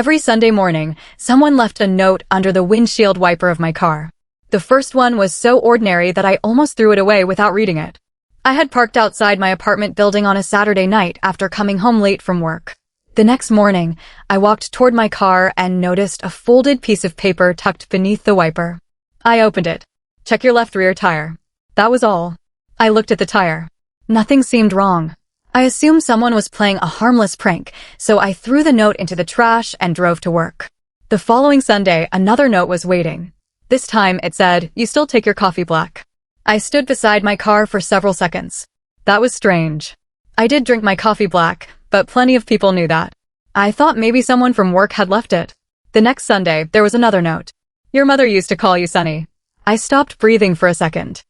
Every Sunday morning, someone left a note under the windshield wiper of my car. The first one was so ordinary that I almost threw it away without reading it. I had parked outside my apartment building on a Saturday night after coming home late from work. The next morning, I walked toward my car and noticed a folded piece of paper tucked beneath the wiper. I opened it. Check your left rear tire. That was all. I looked at the tire. Nothing seemed wrong. I assumed someone was playing a harmless prank, so I threw the note into the trash and drove to work. The following Sunday, another note was waiting. This time, it said, "You still take your coffee black." I stood beside my car for several seconds. That was strange. I did drink my coffee black, but plenty of people knew that. I thought maybe someone from work had left it. The next Sunday, there was another note. "Your mother used to call you Sonny." I stopped breathing for a second.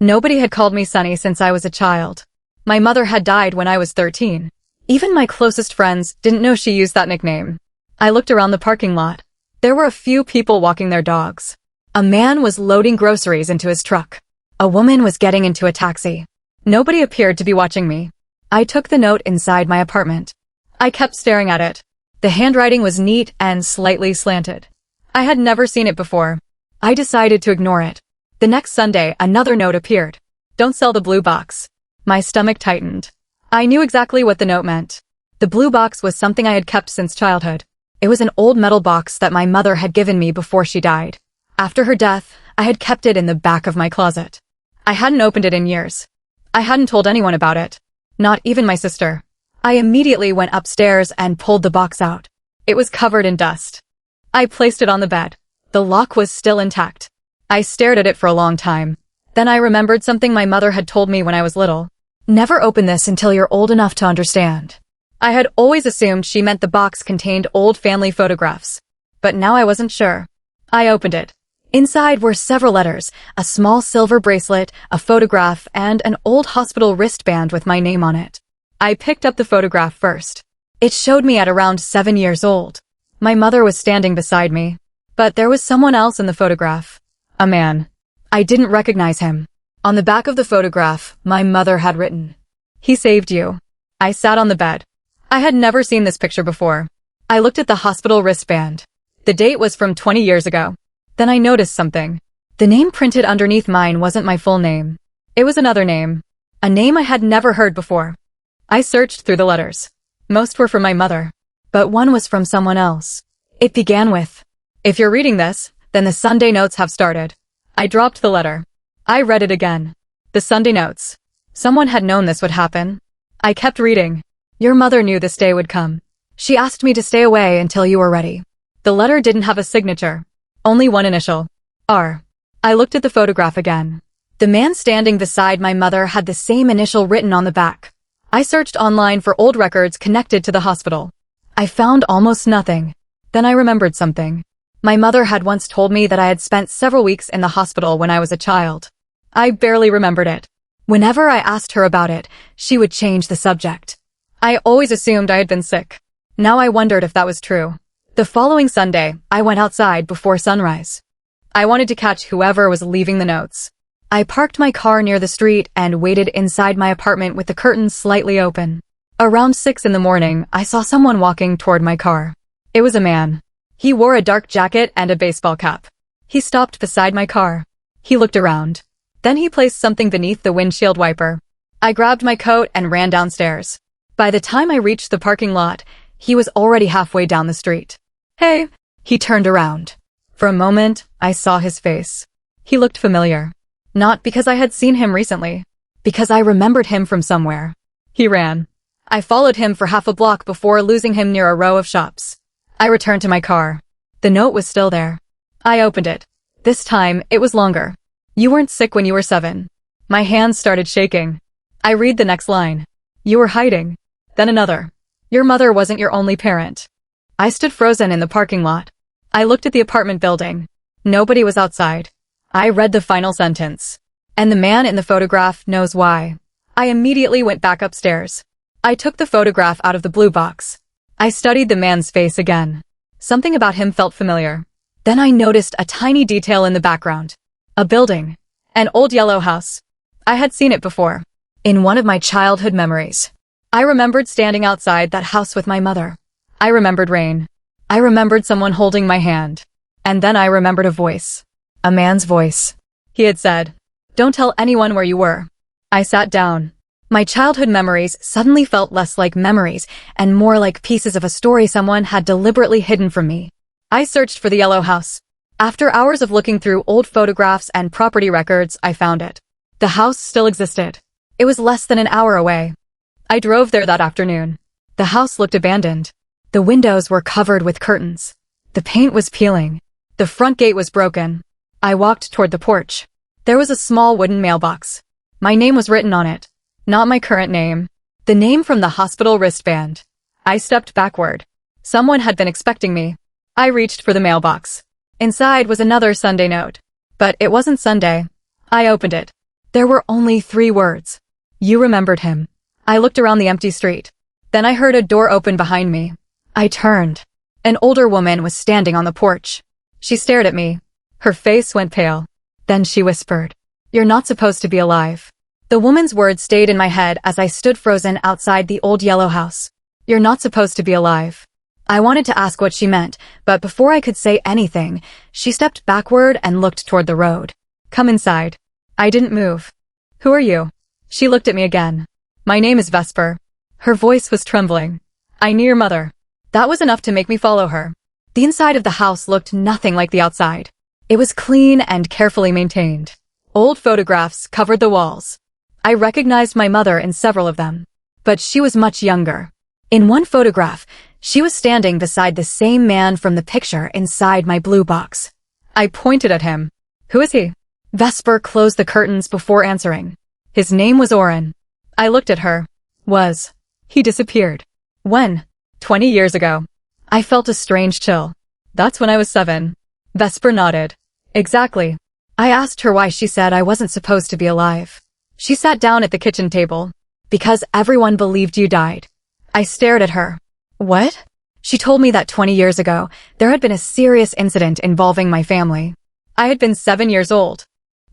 Nobody had called me Sonny since I was a child. My mother had died when I was 13. Even my closest friends didn't know she used that nickname. I looked around the parking lot. There were a few people walking their dogs. A man was loading groceries into his truck. A woman was getting into a taxi. Nobody appeared to be watching me. I took the note inside my apartment. I kept staring at it. The handwriting was neat and slightly slanted. I had never seen it before. I decided to ignore it. The next Sunday, another note appeared. "Don't sell the blue box." My stomach tightened. I knew exactly what the note meant. The blue box was something I had kept since childhood. It was an old metal box that my mother had given me before she died. After her death, I had kept it in the back of my closet. I hadn't opened it in years. I hadn't told anyone about it. Not even my sister. I immediately went upstairs and pulled the box out. It was covered in dust. I placed it on the bed. The lock was still intact. I stared at it for a long time. Then I remembered something my mother had told me when I was little. Never open this until you're old enough to understand. I had always assumed she meant the box contained old family photographs. But now I wasn't sure. I opened it. Inside were several letters, a small silver bracelet, a photograph, and an old hospital wristband with my name on it. I picked up the photograph first. It showed me at around 7 years old. My mother was standing beside me. But there was someone else in the photograph. A man. I didn't recognize him. On the back of the photograph, my mother had written, "He saved you." I sat on the bed. I had never seen this picture before. I looked at the hospital wristband. The date was from 20 years ago. Then I noticed something. The name printed underneath mine wasn't my full name. It was another name. A name I had never heard before. I searched through the letters. Most were from my mother. But one was from someone else. It began with, "If you're reading this, then the Sunday notes have started." I dropped the letter. I read it again. The Sunday notes. Someone had known this would happen. I kept reading. "Your mother knew this day would come. She asked me to stay away until you were ready." The letter didn't have a signature. Only one initial. R. I looked at the photograph again. The man standing beside my mother had the same initial written on the back. I searched online for old records connected to the hospital. I found almost nothing. Then I remembered something. My mother had once told me that I had spent several weeks in the hospital when I was a child. I barely remembered it. Whenever I asked her about it, she would change the subject. I always assumed I had been sick. Now I wondered if that was true. The following Sunday, I went outside before sunrise. I wanted to catch whoever was leaving the notes. I parked my car near the street and waited inside my apartment with the curtains slightly open. Around 6 in the morning, I saw someone walking toward my car. It was a man. He wore a dark jacket and a baseball cap. He stopped beside my car. He looked around. Then he placed something beneath the windshield wiper. I grabbed my coat and ran downstairs. By the time I reached the parking lot, he was already halfway down the street. "Hey!" He turned around. For a moment, I saw his face. He looked familiar. Not because I had seen him recently. Because I remembered him from somewhere. He ran. I followed him for half a block before losing him near a row of shops. I returned to my car. The note was still there. I opened it. This time, it was longer. "You weren't sick when you were 7. My hands started shaking. I read the next line. "You were hiding." Then another. "Your mother wasn't your only parent." I stood frozen in the parking lot. I looked at the apartment building. Nobody was outside. I read the final sentence. "And the man in the photograph knows why." I immediately went back upstairs. I took the photograph out of the blue box. I studied the man's face again. Something about him felt familiar. Then I noticed a tiny detail in the background. A building. An old yellow house. I had seen it before. In one of my childhood memories. I remembered standing outside that house with my mother. I remembered rain. I remembered someone holding my hand. And then I remembered a voice. A man's voice. He had said, "Don't tell anyone where you were." I sat down. My childhood memories suddenly felt less like memories and more like pieces of a story someone had deliberately hidden from me. I searched for the yellow house. After hours of looking through old photographs and property records, I found it. The house still existed. It was less than an hour away. I drove there that afternoon. The house looked abandoned. The windows were covered with curtains. The paint was peeling. The front gate was broken. I walked toward the porch. There was a small wooden mailbox. My name was written on it. Not my current name. The name from the hospital wristband. I stepped backward. Someone had been expecting me. I reached for the mailbox. Inside was another Sunday note. But it wasn't Sunday. I opened it. There were only 3 words. You remembered him. I looked around the empty street. Then I heard a door open behind me. I turned. An older woman was standing on the porch. She stared at me. Her face went pale. Then she whispered, "You're not supposed to be alive." The woman's words stayed in my head as I stood frozen outside the old yellow house. You're not supposed to be alive. I wanted to ask what she meant, but before I could say anything, she stepped backward and looked toward the road. Come inside. I didn't move. Who are you? She looked at me again. My name is Vesper. Her voice was trembling. I knew your mother. That was enough to make me follow her. The inside of the house looked nothing like the outside. It was clean and carefully maintained. Old photographs covered the walls. I recognized my mother in several of them, but she was much younger. In one photograph, she was standing beside the same man from the picture inside my blue box. I pointed at him. Who is he? Vesper closed the curtains before answering. His name was Oren. I looked at her. He disappeared. When? 20 years ago. I felt a strange chill. That's when I was 7. Vesper nodded. Exactly. I asked her why. She said I wasn't supposed to be alive. She sat down at the kitchen table. Because everyone believed you died. I stared at her. What? She told me that 20 years ago, there had been a serious incident involving my family. I had been 7 years old.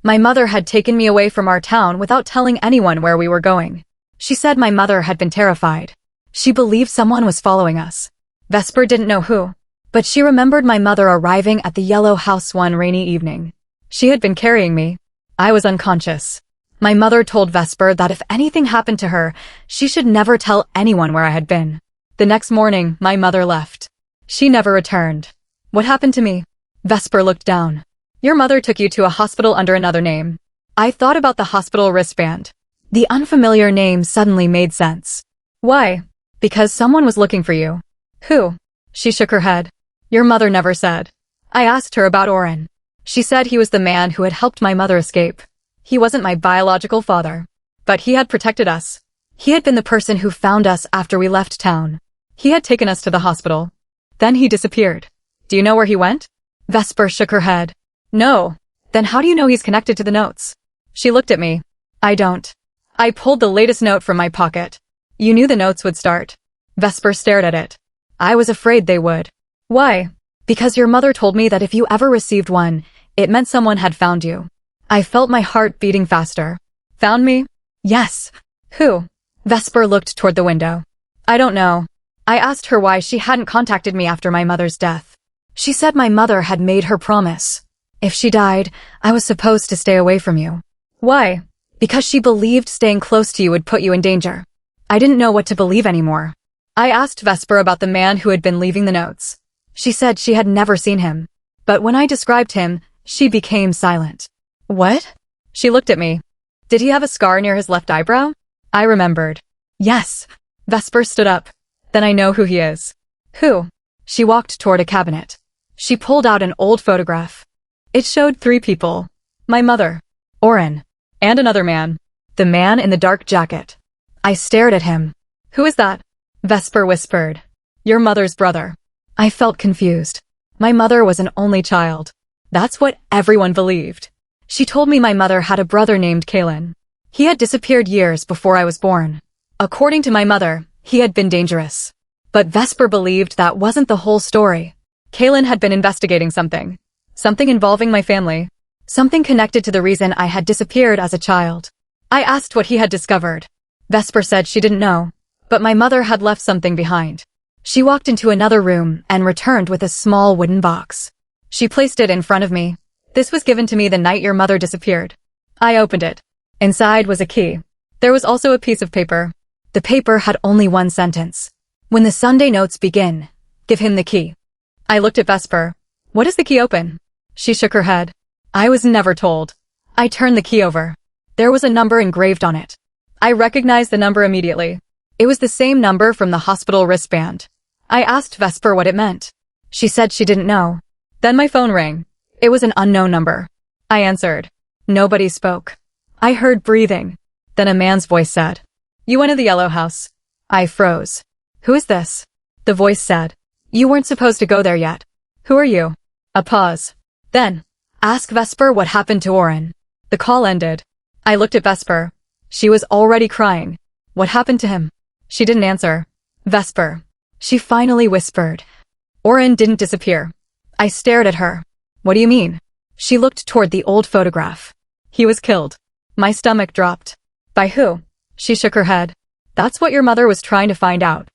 My mother had taken me away from our town without telling anyone where we were going. She said my mother had been terrified. She believed someone was following us. Vesper didn't know who, but she remembered my mother arriving at the yellow house one rainy evening. She had been carrying me. I was unconscious. My mother told Vesper that if anything happened to her, she should never tell anyone where I had been. The next morning, my mother left. She never returned. What happened to me? Vesper looked down. Your mother took you to a hospital under another name. I thought about the hospital wristband. The unfamiliar name suddenly made sense. Why? Because someone was looking for you. Who? She shook her head. Your mother never said. I asked her about Oren. She said he was the man who had helped my mother escape. He wasn't my biological father. But he had protected us. He had been the person who found us after we left town. He had taken us to the hospital. Then he disappeared. Do you know where he went? Vesper shook her head. No. Then how do you know he's connected to the notes? She looked at me. I don't. I pulled the latest note from my pocket. You knew the notes would start. Vesper stared at it. I was afraid they would. Why? Because your mother told me that if you ever received one, it meant someone had found you. I felt my heart beating faster. Found me? Yes. Who? Vesper looked toward the window. I don't know. I asked her why she hadn't contacted me after my mother's death. She said my mother had made her promise. If she died, I was supposed to stay away from you. Why? Because she believed staying close to you would put you in danger. I didn't know what to believe anymore. I asked Vesper about the man who had been leaving the notes. She said she had never seen him. But when I described him, she became silent. What? She looked at me. Did he have a scar near his left eyebrow? I remembered. Yes. Vesper stood up. Then I know who he is. Who? She walked toward a cabinet. She pulled out an old photograph. It showed 3 people. My mother, Oren, and another man. The man in the dark jacket. I stared at him. Who is that? Vesper whispered. Your mother's brother. I felt confused. My mother was an only child. That's what everyone believed. She told me my mother had a brother named Kalen. He had disappeared years before I was born. According to my mother, he had been dangerous. But Vesper believed that wasn't the whole story. Kalen had been investigating something. Something involving my family. Something connected to the reason I had disappeared as a child. I asked what he had discovered. Vesper said she didn't know. But my mother had left something behind. She walked into another room and returned with a small wooden box. She placed it in front of me. This was given to me the night your mother disappeared. I opened it. Inside was a key. There was also a piece of paper. The paper had only one sentence. When the Sunday notes begin, give him the key. I looked at Vesper. What does the key open? She shook her head. I was never told. I turned the key over. There was a number engraved on it. I recognized the number immediately. It was the same number from the hospital wristband. I asked Vesper what it meant. She said she didn't know. Then my phone rang. It was an unknown number. I answered. Nobody spoke. I heard breathing. Then a man's voice said, "You went to the yellow house." I froze. "Who is this?" The voice said, "You weren't supposed to go there yet." "Who are you?" A pause. Then, "Ask Vesper what happened to Oren." The call ended. I looked at Vesper. She was already crying. "What happened to him?" She didn't answer. "Vesper." She finally whispered. "Oren didn't disappear." I stared at her. "What do you mean?" She looked toward the old photograph. "He was killed." My stomach dropped. "By who?" She shook her head. "That's what your mother was trying to find out."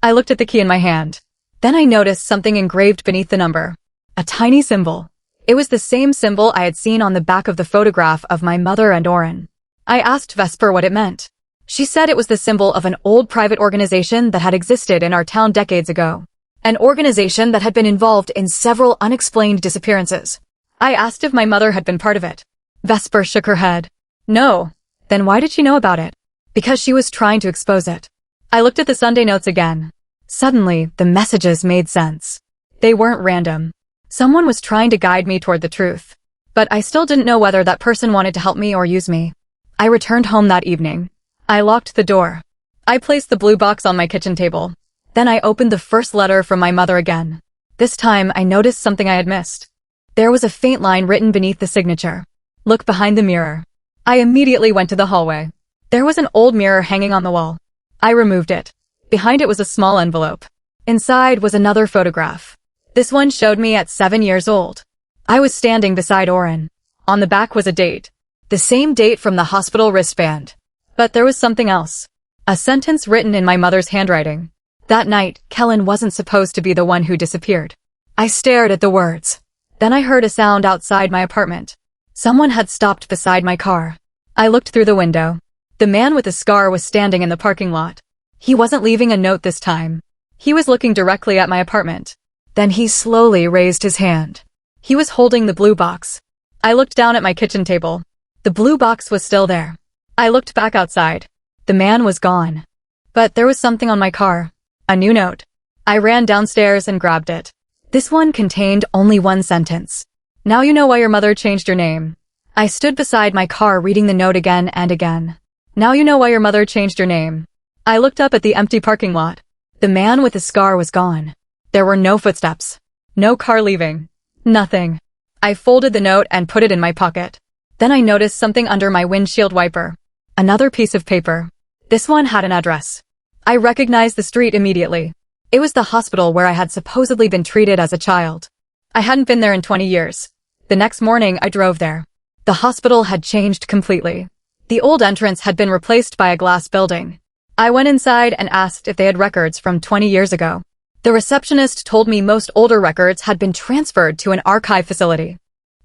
I looked at the key in my hand. Then I noticed something engraved beneath the number. A tiny symbol. It was the same symbol I had seen on the back of the photograph of my mother and Oren. I asked Vesper what it meant. She said it was the symbol of an old private organization that had existed in our town decades ago. An organization that had been involved in several unexplained disappearances. I asked if my mother had been part of it. Vesper shook her head. "No." "Then why did she know about it?" "Because she was trying to expose it." I looked at the Sunday notes again. Suddenly, the messages made sense. They weren't random. Someone was trying to guide me toward the truth. But I still didn't know whether that person wanted to help me or use me. I returned home that evening. I locked the door. I placed the blue box on my kitchen table. Then I opened the first letter from my mother again. This time, I noticed something I had missed. There was a faint line written beneath the signature. "Look behind the mirror." I immediately went to the hallway. There was an old mirror hanging on the wall. I removed it. Behind it was a small envelope. Inside was another photograph. This one showed me at 7 years old. I was standing beside Oren. On the back was a date. The same date from the hospital wristband. But there was something else. A sentence written in my mother's handwriting. That night, Kellen wasn't supposed to be the one who disappeared. I stared at the words. Then I heard a sound outside my apartment. Someone had stopped beside my car. I looked through the window. The man with the scar was standing in the parking lot. He wasn't leaving a note this time. He was looking directly at my apartment. Then he slowly raised his hand. He was holding the blue box. I looked down at my kitchen table. The blue box was still there. I looked back outside. The man was gone. But there was something on my car. A new note. I ran downstairs and grabbed it. This one contained only one sentence. "Now you know why your mother changed your name." I stood beside my car reading the note again and again. "Now you know why your mother changed your name." I looked up at the empty parking lot. The man with the scar was gone. There were no footsteps. No car leaving. Nothing. I folded the note and put it in my pocket. Then I noticed something under my windshield wiper. Another piece of paper. This one had an address. I recognized the street immediately. It was the hospital where I had supposedly been treated as a child. I hadn't been there in 20 years. The next morning, I drove there. The hospital had changed completely. The old entrance had been replaced by a glass building. I went inside and asked if they had records from 20 years ago. The receptionist told me most older records had been transferred to an archive facility.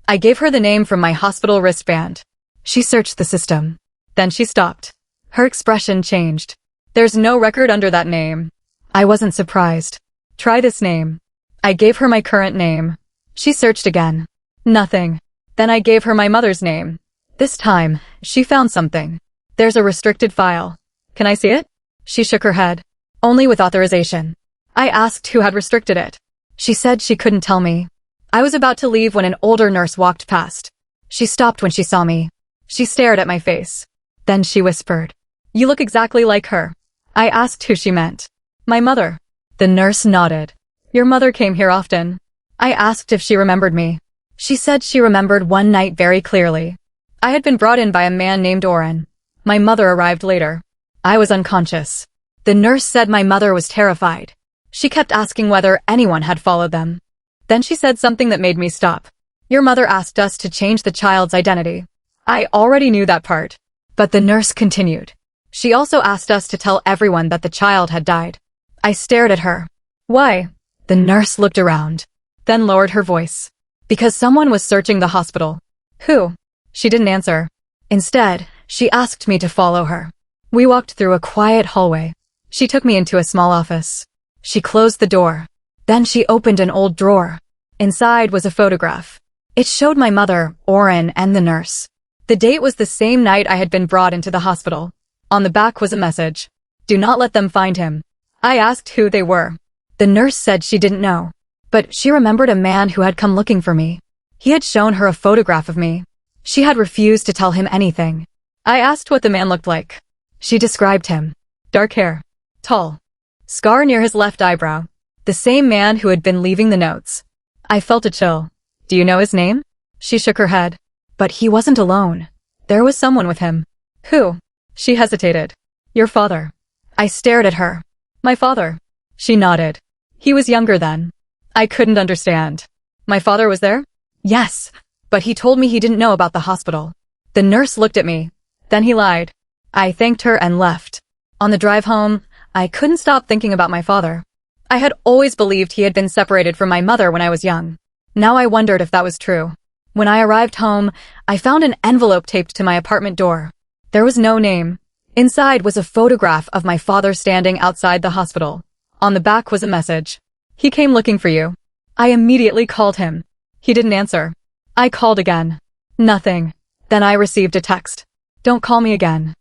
I gave her the name from my hospital wristband. She searched the system. Then she stopped. Her expression changed. "There's no record under that name." I wasn't surprised. "Try this name." I gave her my current name. She searched again. Nothing. Then I gave her my mother's name. This time, she found something. "There's a restricted file. Can I see it?" She shook her head. "Only with authorization." I asked who had restricted it. She said she couldn't tell me. I was about to leave when an older nurse walked past. She stopped when she saw me. She stared at my face. Then she whispered, "You look exactly like her." I asked who she meant. "My mother." The nurse nodded. "Your mother came here often." I asked if she remembered me. She said she remembered one night very clearly. I had been brought in by a man named Oren. My mother arrived later. I was unconscious. The nurse said my mother was terrified. She kept asking whether anyone had followed them. Then she said something that made me stop. "Your mother asked us to change the child's identity." I already knew that part. But the nurse continued. "She also asked us to tell everyone that the child had died." I stared at her. Why? The nurse looked around, then lowered her voice. Because someone was searching the hospital. Who? She didn't answer. Instead, she asked me to follow her. We walked through a quiet hallway. She took me into a small office. She closed the door. Then she opened an old drawer. Inside was a photograph. It showed my mother, Oren, and the nurse. The date was the same night I had been brought into the hospital. On the back was a message. Do not let them find him. I asked who they were. The nurse said she didn't know. But she remembered a man who had come looking for me. He had shown her a photograph of me. She had refused to tell him anything. I asked what the man looked like. She described him. Dark hair. Tall. Scar near his left eyebrow. The same man who had been leaving the notes. I felt a chill. Do you know his name? She shook her head. But he wasn't alone. There was someone with him. Who? She hesitated. Your father. I stared at her. My father. She nodded. He was younger then. I couldn't understand. My father was there? Yes. But he told me he didn't know about the hospital. The nurse looked at me. Then he lied. I thanked her and left. On the drive home, I couldn't stop thinking about my father. I had always believed he had been separated from my mother when I was young. Now I wondered if that was true. When I arrived home, I found an envelope taped to my apartment door. There was no name. Inside was a photograph of my father standing outside the hospital. On the back was a message. He came looking for you. I immediately called him. He didn't answer. I called again. Nothing. Then I received a text. Don't call me again.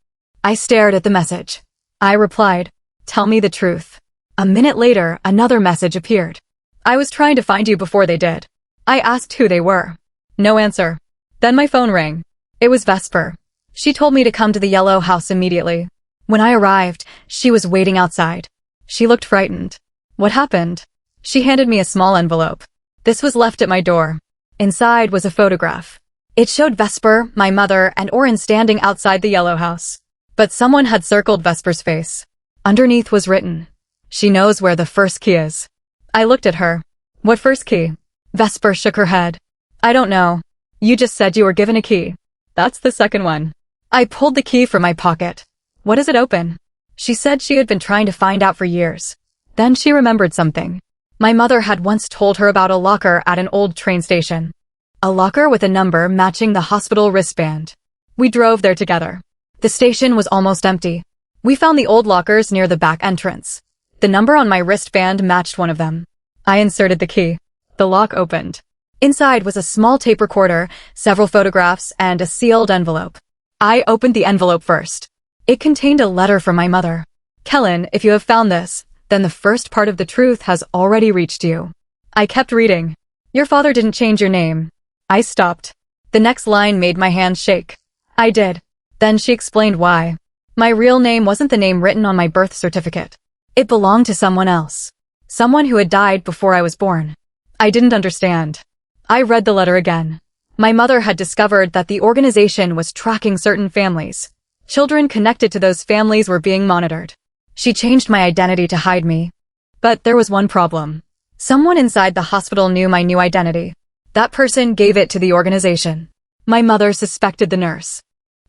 I stared at the message. I replied, tell me the truth. A minute later, another message appeared. I was trying to find you before they did. I asked who they were. No answer. Then my phone rang. It was Vesper. She told me to come to the yellow house immediately. When I arrived, she was waiting outside. She looked frightened. What happened? She handed me a small envelope. This was left at my door. Inside was a photograph. It showed Vesper, my mother, and Oren standing outside the yellow house. But someone had circled Vesper's face. Underneath was written, she knows where the first key is. I looked at her. What first key? Vesper shook her head. I don't know. You just said you were given a key. That's the second one. I pulled the key from my pocket. What does it open? She said she had been trying to find out for years. Then she remembered something. My mother had once told her about a locker at an old train station. A locker with a number matching the hospital wristband. We drove there together. The station was almost empty. We found the old lockers near the back entrance. The number on my wristband matched one of them. I inserted the key. The lock opened. Inside was a small tape recorder, several photographs, and a sealed envelope. I opened the envelope first. It contained a letter from my mother. Kellen, if you have found this, then the first part of the truth has already reached you. I kept reading. Your father didn't change your name. I stopped. The next line made my hands shake. I did. Then she explained why. My real name wasn't the name written on my birth certificate. It belonged to someone else. Someone who had died before I was born. I didn't understand. I read the letter again. My mother had discovered that the organization was tracking certain families. Children connected to those families were being monitored. She changed my identity to hide me. But there was one problem. Someone inside the hospital knew my new identity. That person gave it to the organization. My mother suspected the nurse.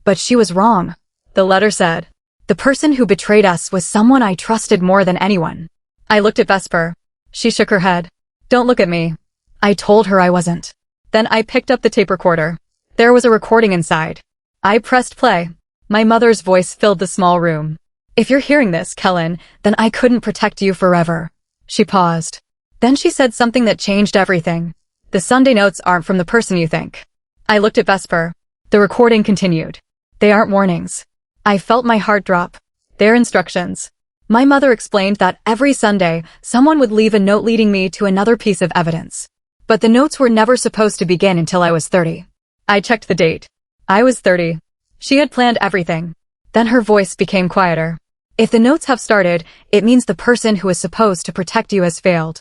But she was wrong. The letter said, the person who betrayed us was someone I trusted more than anyone. I looked at Vesper. She shook her head. Don't look at me. I told her I wasn't. Then I picked up the tape recorder. There was a recording inside. I pressed play. My mother's voice filled the small room. If you're hearing this, Kellen, then I couldn't protect you forever. She paused. Then she said something that changed everything. The Sunday notes aren't from the person you think. I looked at Vesper. The recording continued. They aren't warnings. I felt my heart drop. They're instructions. My mother explained that every Sunday, someone would leave a note leading me to another piece of evidence. But the notes were never supposed to begin until I was 30. I checked the date. I was 30. She had planned everything. Then her voice became quieter. If the notes have started, it means the person who is supposed to protect you has failed.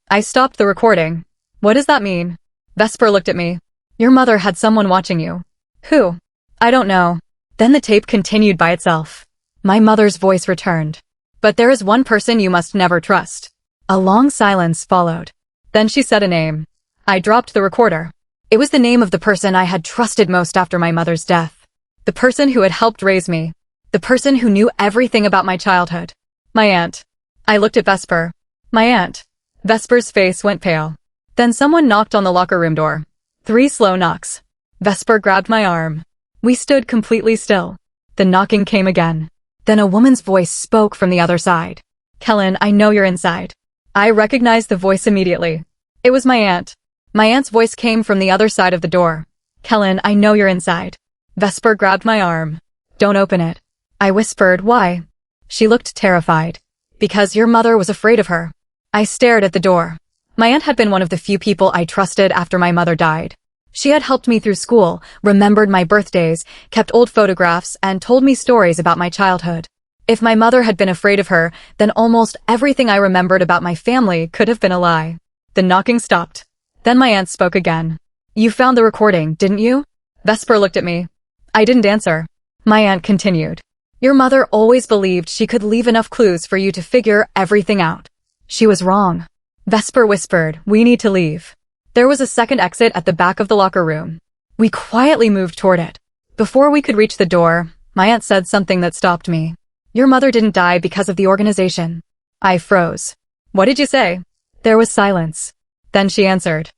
I stopped the recording. What does that mean? Vesper looked at me. Your mother had someone watching you. Who? I don't know. Then the tape continued by itself. My mother's voice returned. But there is one person you must never trust. A long silence followed. Then she said a name. I dropped the recorder. It was the name of the person I had trusted most after my mother's death. The person who had helped raise me. The person who knew everything about my childhood. My aunt. I looked at Vesper. My aunt. Vesper's face went pale. Then someone knocked on the locker room door. 3 slow knocks. Vesper grabbed my arm. We stood completely still. The knocking came again. Then a woman's voice spoke from the other side. Kellen, I know you're inside. I recognized the voice immediately. It was my aunt. My aunt's voice came from the other side of the door. Kellen, I know you're inside. Vesper grabbed my arm. Don't open it. I whispered, why? She looked terrified. Because your mother was afraid of her. I stared at the door. My aunt had been one of the few people I trusted after my mother died. She had helped me through school, remembered my birthdays, kept old photographs, and told me stories about my childhood. If my mother had been afraid of her, then almost everything I remembered about my family could have been a lie. The knocking stopped. Then my aunt spoke again. You found the recording, didn't you? Vesper looked at me. I didn't answer. My aunt continued. Your mother always believed she could leave enough clues for you to figure everything out. She was wrong. Vesper whispered, we need to leave. There was a second exit at the back of the locker room. We quietly moved toward it. Before we could reach the door, my aunt said something that stopped me. Your mother didn't die because of the organization. I froze. What did you say? There was silence. Then she answered.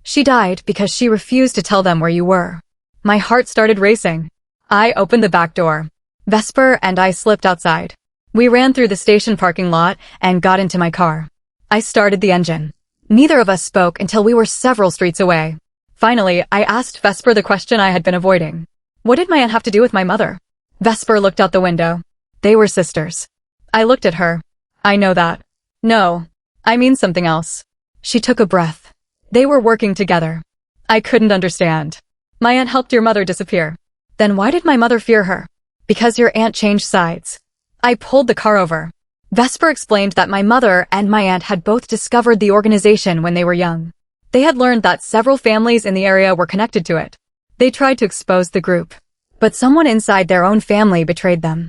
She died because she refused to tell them where you were. My heart started racing. I opened the back door. Vesper and I slipped outside. We ran through the station parking lot and got into my car. I started the engine. Neither of us spoke until we were several streets away. Finally, I asked Vesper the question I had been avoiding. What did my aunt have to do with my mother? Vesper looked out the window. They were sisters. I looked at her. I know that. No, I mean something else. She took a breath. They were working together. I couldn't understand. My aunt helped your mother disappear. Then why did my mother fear her? Because your aunt changed sides. I pulled the car over. Vesper explained that my mother and my aunt had both discovered the organization when they were young. They had learned that several families in the area were connected to it. They tried to expose the group. But someone inside their own family betrayed them.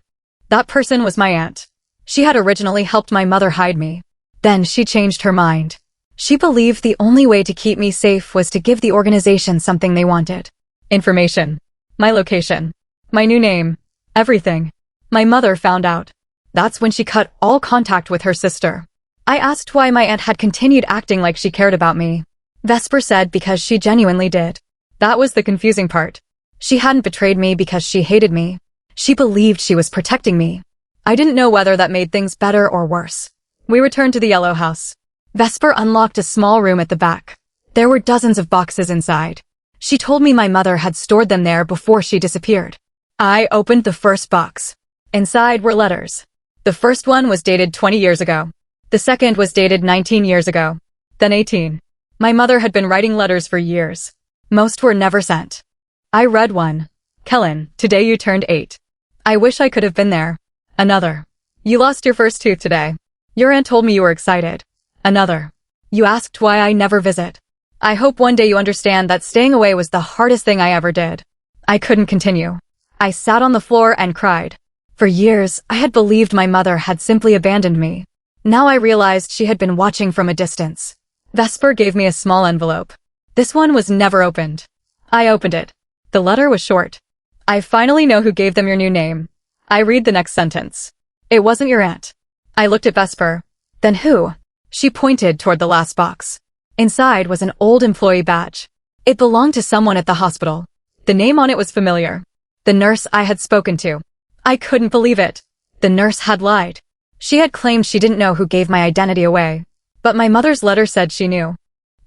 That person was my aunt. She had originally helped my mother hide me. Then she changed her mind. She believed the only way to keep me safe was to give the organization something they wanted. Information. My location. My new name. Everything. My mother found out. That's when she cut all contact with her sister. I asked why my aunt had continued acting like she cared about me. Vesper said because she genuinely did. That was the confusing part. She hadn't betrayed me because she hated me. She believed she was protecting me. I didn't know whether that made things better or worse. We returned to the yellow house. Vesper unlocked a small room at the back. There were dozens of boxes inside. She told me my mother had stored them there before she disappeared. I opened the first box. Inside were letters. The first one was dated 20 years ago. The second was dated 19 years ago. Then 18. My mother had been writing letters for years. Most were never sent. I read one. Kellen, today you turned 8. I wish I could have been there. Another. You lost your first tooth today. Your aunt told me you were excited. Another. You asked why I never visit. I hope one day you understand that staying away was the hardest thing I ever did. I couldn't continue. I sat on the floor and cried. For years, I had believed my mother had simply abandoned me. Now I realized she had been watching from a distance. Vesper gave me a small envelope. This one was never opened. I opened it. The letter was short. I finally know who gave them your new name. I read the next sentence. It wasn't your aunt. I looked at Vesper. Then who? She pointed toward the last box. Inside was an old employee badge. It belonged to someone at the hospital. The name on it was familiar. The nurse I had spoken to. I couldn't believe it. The nurse had lied. She had claimed she didn't know who gave my identity away. But my mother's letter said she knew.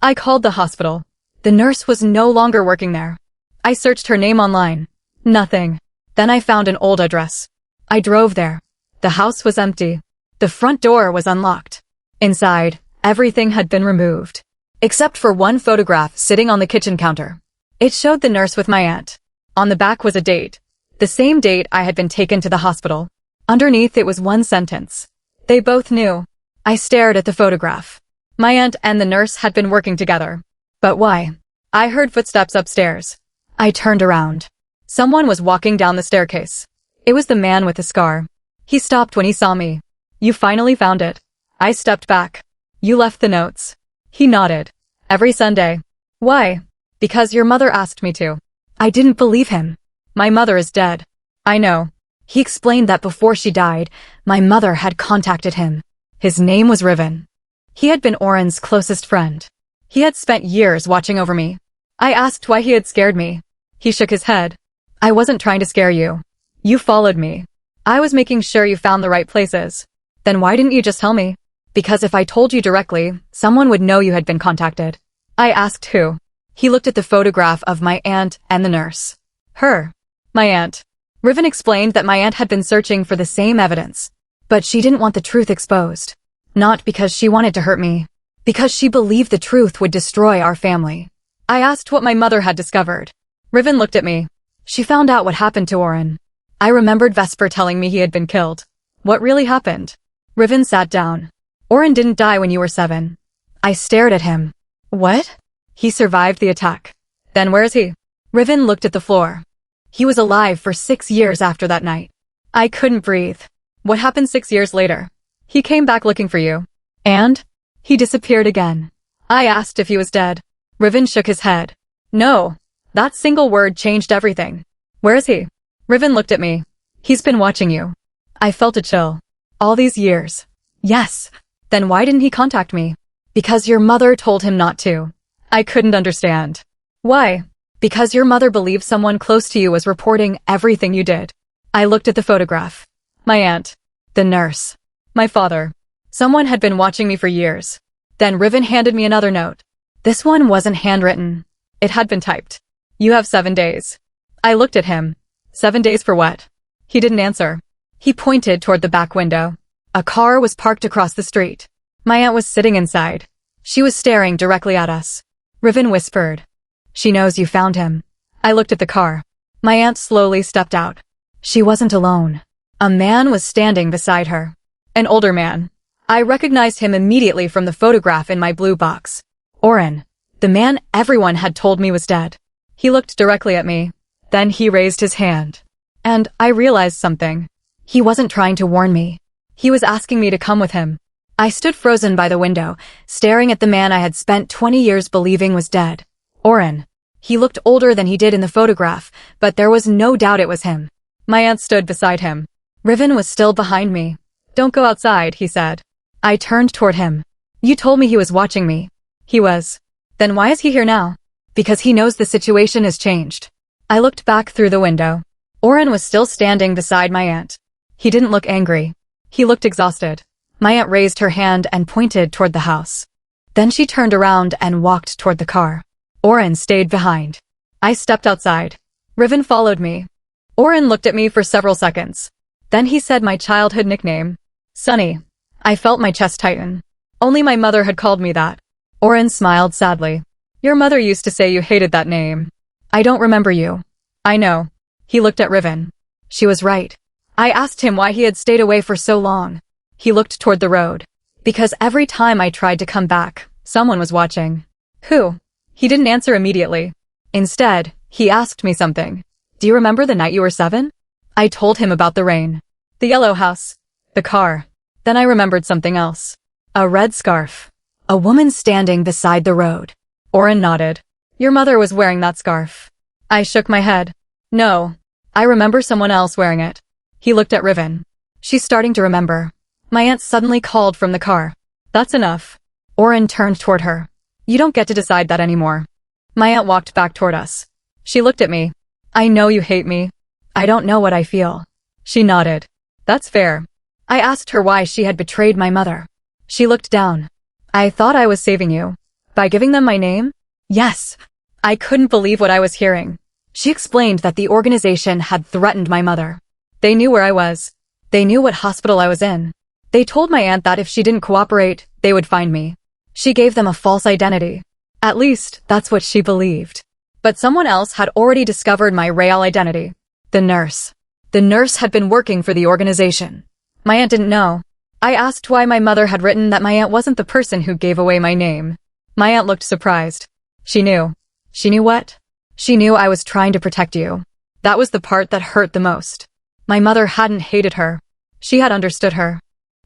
I called the hospital. The nurse was no longer working there. I searched her name online. Nothing. Then I found an old address. I drove there. The house was empty. The front door was unlocked. Inside, everything had been removed. Except for one photograph sitting on the kitchen counter. It showed the nurse with my aunt. On the back was a date. The same date I had been taken to the hospital. Underneath it was one sentence. They both knew. I stared at the photograph. My aunt and the nurse had been working together. But why? I heard footsteps upstairs. I turned around. Someone was walking down the staircase. It was the man with the scar. He stopped when he saw me. You finally found it. I stepped back. You left the notes. He nodded. Every Sunday. Why? Because your mother asked me to. I didn't believe him. My mother is dead. I know. He explained that before she died, my mother had contacted him. His name was Riven. He had been Oren's closest friend. He had spent years watching over me. I asked why he had scared me. He shook his head. I wasn't trying to scare you. You followed me. I was making sure you found the right places. Then why didn't you just tell me? Because if I told you directly, someone would know you had been contacted. I asked who. He looked at the photograph of my aunt and the nurse. Her. My aunt. Riven explained that my aunt had been searching for the same evidence. But she didn't want the truth exposed. Not because she wanted to hurt me. Because she believed the truth would destroy our family. I asked what my mother had discovered. Riven looked at me. She found out what happened to Oren. I remembered Vesper telling me he had been killed. What really happened? Riven sat down. Oren didn't die when you were 7. I stared at him. What? He survived the attack. Then where is he? Riven looked at the floor. He was alive for 6 years after that night. I couldn't breathe. What happened 6 years later? He came back looking for you. And? He disappeared again. I asked if he was dead. Riven shook his head. No. That single word changed everything. Where is he? Riven looked at me. He's been watching you. I felt a chill. All these years. Yes. Then why didn't he contact me? Because your mother told him not to. I couldn't understand. Why? Because your mother believed someone close to you was reporting everything you did. I looked at the photograph. My aunt. The nurse. My father. Someone had been watching me for years. Then Riven handed me another note. This one wasn't handwritten. It had been typed. You have 7 days. I looked at him. 7 days for what? He didn't answer. He pointed toward the back window. A car was parked across the street. My aunt was sitting inside. She was staring directly at us. Riven whispered. She knows you found him. I looked at the car. My aunt slowly stepped out. She wasn't alone. A man was standing beside her. An older man. I recognized him immediately from the photograph in my blue box. Oren. The man everyone had told me was dead. He looked directly at me. Then he raised his hand. And I realized something. He wasn't trying to warn me. He was asking me to come with him. I stood frozen by the window, staring at the man I had spent 20 years believing was dead. Oren. He looked older than he did in the photograph, but there was no doubt it was him. My aunt stood beside him. Riven was still behind me. Don't go outside, he said. I turned toward him. You told me he was watching me. He was. Then why is he here now? Because he knows the situation has changed. I looked back through the window. Oren was still standing beside my aunt. He didn't look angry. He looked exhausted. My aunt raised her hand and pointed toward the house. Then she turned around and walked toward the car. Oren stayed behind. I stepped outside. Riven followed me. Oren looked at me for several seconds. Then he said my childhood nickname. Sunny. I felt my chest tighten. Only my mother had called me that. Oren smiled sadly. Your mother used to say you hated that name. I don't remember you. I know. He looked at Riven. She was right. I asked him why he had stayed away for so long. He looked toward the road. Because every time I tried to come back, someone was watching. Who? He didn't answer immediately. Instead, he asked me something. Do you remember the night you were 7? I told him about the rain. The yellow house. The car. Then I remembered something else. A red scarf. A woman standing beside the road. Oren nodded. Your mother was wearing that scarf. I shook my head. No. I remember someone else wearing it. He looked at Riven. She's starting to remember. My aunt suddenly called from the car. That's enough. Oren turned toward her. You don't get to decide that anymore. My aunt walked back toward us. She looked at me. I know you hate me. I don't know what I feel. She nodded. That's fair. I asked her why she had betrayed my mother. She looked down. I thought I was saving you. By giving them my name? Yes. I couldn't believe what I was hearing. She explained that the organization had threatened my mother. They knew where I was. They knew what hospital I was in. They told my aunt that if she didn't cooperate, they would find me. She gave them a false identity. At least, that's what she believed. But someone else had already discovered my real identity. The nurse. The nurse had been working for the organization. My aunt didn't know. I asked why my mother had written that my aunt wasn't the person who gave away my name. My aunt looked surprised. She knew. She knew what? She knew I was trying to protect you. That was the part that hurt the most. My mother hadn't hated her. She had understood her.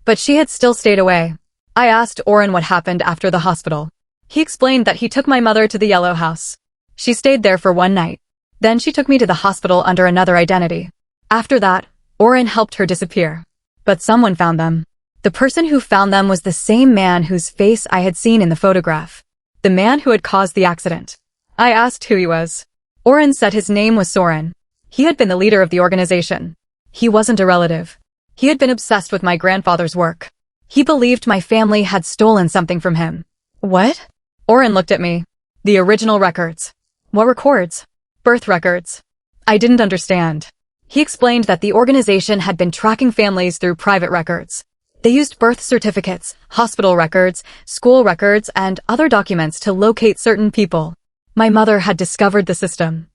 But she had still stayed away. I asked Oren what happened after the hospital. He explained that he took my mother to the yellow house. She stayed there for one night. Then she took me to the hospital under another identity. After that, Oren helped her disappear. But someone found them. The person who found them was the same man whose face I had seen in the photograph. The man who had caused the accident. I asked who he was. Oren said his name was Soren. He had been the leader of the organization. He wasn't a relative. He had been obsessed with my grandfather's work. He believed my family had stolen something from him. What? Oren looked at me. The original records. What records? Birth records. I didn't understand. He explained that the organization had been tracking families through private records. They used birth certificates, hospital records, school records, and other documents to locate certain people. My mother had discovered the system.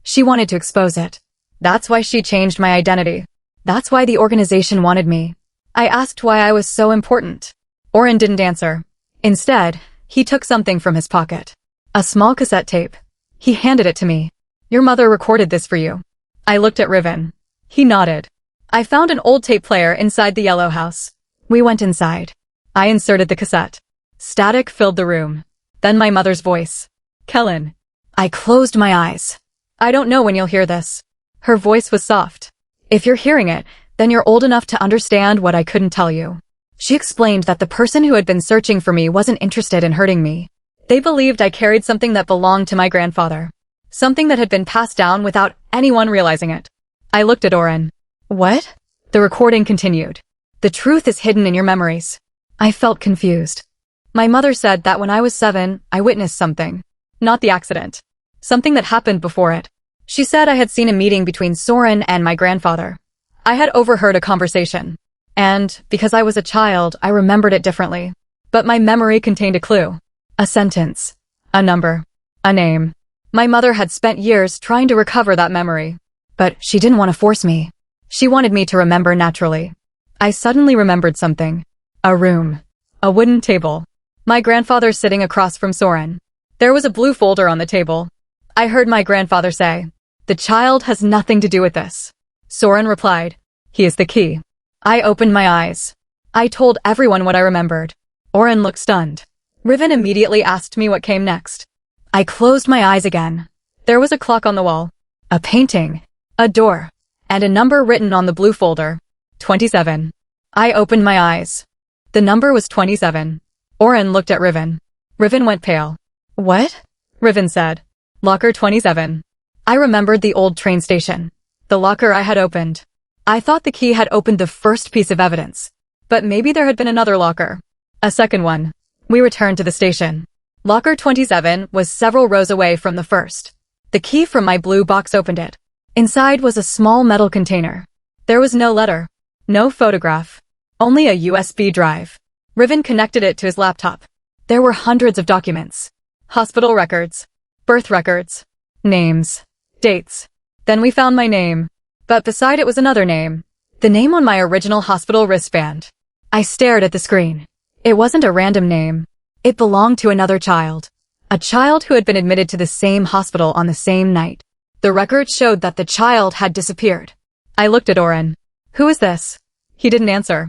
She wanted to expose it. That's why she changed my identity. That's why the organization wanted me. I asked why I was so important. Oren didn't answer. Instead, he took something from his pocket. A small cassette tape. He handed it to me. Your mother recorded this for you. I looked at Riven. He nodded. I found an old tape player inside the yellow house. We went inside. I inserted the cassette. Static filled the room. Then my mother's voice. Kellen. I closed my eyes. I don't know when you'll hear this. Her voice was soft. If you're hearing it, then you're old enough to understand what I couldn't tell you. She explained that the person who had been searching for me wasn't interested in hurting me. They believed I carried something that belonged to my grandfather. Something that had been passed down without anyone realizing it. I looked at Oren. What? The recording continued. The truth is hidden in your memories. I felt confused. My mother said that when I was 7, I witnessed something. Not the accident. Something that happened before it. She said I had seen a meeting between Soren and my grandfather. I had overheard a conversation. And, because I was a child, I remembered it differently. But my memory contained a clue. A sentence. A number. A name. My mother had spent years trying to recover that memory. But she didn't want to force me. She wanted me to remember naturally. I suddenly remembered something. A room. A wooden table. My grandfather sitting across from Soren. There was a blue folder on the table. I heard my grandfather say, "The child has nothing to do with this." Soren replied, "He is the key." I opened my eyes. I told everyone what I remembered. Oren looked stunned. Riven immediately asked me what came next. I closed my eyes again. There was a clock on the wall, a painting, a door, and a number written on the blue folder. 27. I opened my eyes. The number was 27. Oren looked at Riven. Riven went pale. What? Riven said. Locker 27. I remembered the old train station. The locker I had opened. I thought the key had opened the first piece of evidence. But maybe there had been another locker. A second one. We returned to the station. Locker 27 was several rows away from the first. The key from my blue box opened it. Inside was a small metal container. There was no letter. No photograph. Only a USB drive. Riven connected it to his laptop. There were hundreds of documents. Hospital records. Birth records. Names. Dates. Then we found my name. But beside it was another name. The name on my original hospital wristband. I stared at the screen. It wasn't a random name. It belonged to another child. A child who had been admitted to the same hospital on the same night. The records showed that the child had disappeared. I looked at Oren. Who is this? He didn't answer.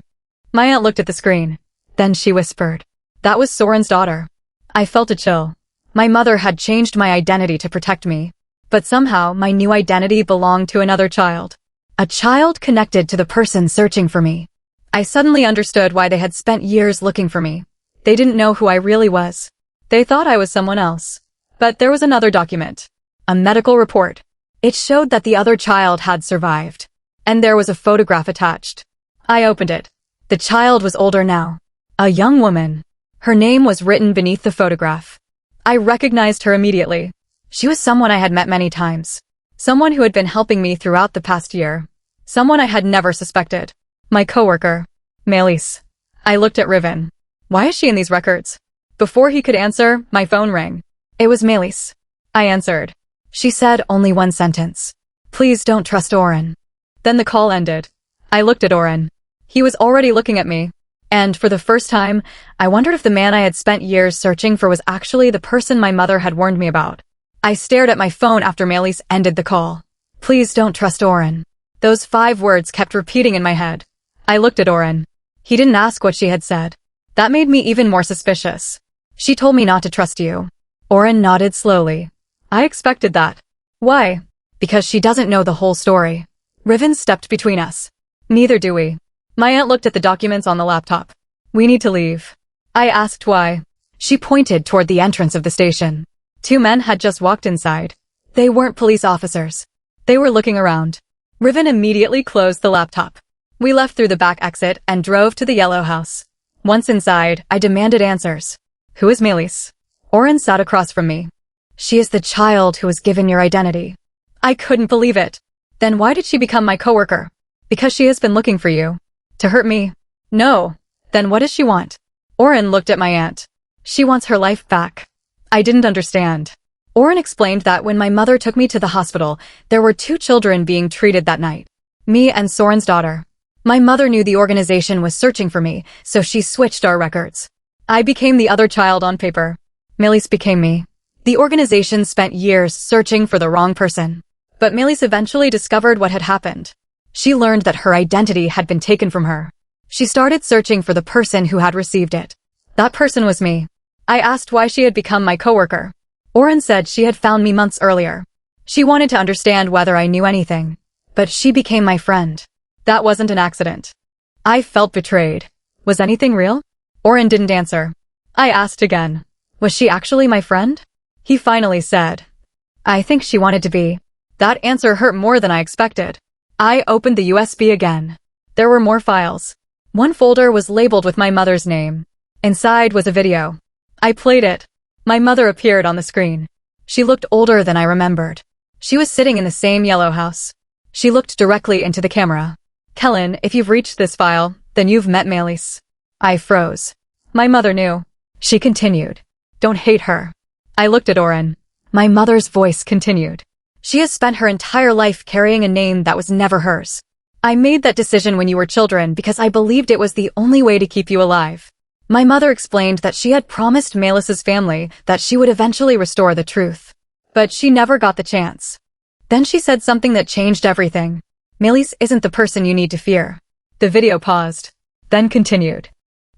My aunt looked at the screen. Then she whispered. That was Soren's daughter. I felt a chill. My mother had changed my identity to protect me. But somehow my new identity belonged to another child. A child connected to the person searching for me. I suddenly understood why they had spent years looking for me. They didn't know who I really was. They thought I was someone else. But there was another document. A medical report. It showed that the other child had survived. And there was a photograph attached. I opened it. The child was older now. A young woman. Her name was written beneath the photograph. I recognized her immediately. She was someone I had met many times. Someone who had been helping me throughout the past year. Someone I had never suspected. My coworker. Melis. I looked at Riven. Why is she in these records? Before he could answer, my phone rang. It was Melis. I answered. She said only one sentence. Please don't trust Oren. Then the call ended. I looked at Oren. He was already looking at me. And for the first time, I wondered if the man I had spent years searching for was actually the person my mother had warned me about. I stared at my phone after Melis ended the call. Please don't trust Oren. Those 5 words kept repeating in my head. I looked at Oren. He didn't ask what she had said. That made me even more suspicious. She told me not to trust you. Oren nodded slowly. I expected that. Why? Because she doesn't know the whole story. Riven stepped between us. Neither do we. My aunt looked at the documents on the laptop. We need to leave. I asked why. She pointed toward the entrance of the station. Two men had just walked inside. They weren't police officers. They were looking around. Riven immediately closed the laptop. We left through the back exit and drove to the yellow house. Once inside, I demanded answers. Who is Melis? Oren sat across from me. She is the child who was given your identity. I couldn't believe it. Then why did she become my coworker? Because she has been looking for you. To hurt me? No. Then what does she want? Oren looked at my aunt. She wants her life back. I didn't understand. Oren explained that when my mother took me to the hospital, there were two children being treated that night. Me and Soren's daughter. My mother knew the organization was searching for me, so she switched our records. I became the other child on paper. Melis became me. The organization spent years searching for the wrong person. But Melis eventually discovered what had happened. She learned that her identity had been taken from her. She started searching for the person who had received it. That person was me. I asked why she had become my coworker. Oren said she had found me months earlier. She wanted to understand whether I knew anything. But she became my friend. That wasn't an accident. I felt betrayed. Was anything real? Oren didn't answer. I asked again. Was she actually my friend? He finally said. I think she wanted to be. That answer hurt more than I expected. I opened the USB again. There were more files. One folder was labeled with my mother's name. Inside was a video. I played it. My mother appeared on the screen. She looked older than I remembered. She was sitting in the same yellow house. She looked directly into the camera. Kellen, if you've reached this file, then you've met Melis. I froze. My mother knew. She continued. Don't hate her. I looked at Oren. My mother's voice continued. She has spent her entire life carrying a name that was never hers. I made that decision when you were children because I believed it was the only way to keep you alive. My mother explained that she had promised Melis's family that she would eventually restore the truth. But she never got the chance. Then she said something that changed everything. Melis isn't the person you need to fear. The video paused, then continued.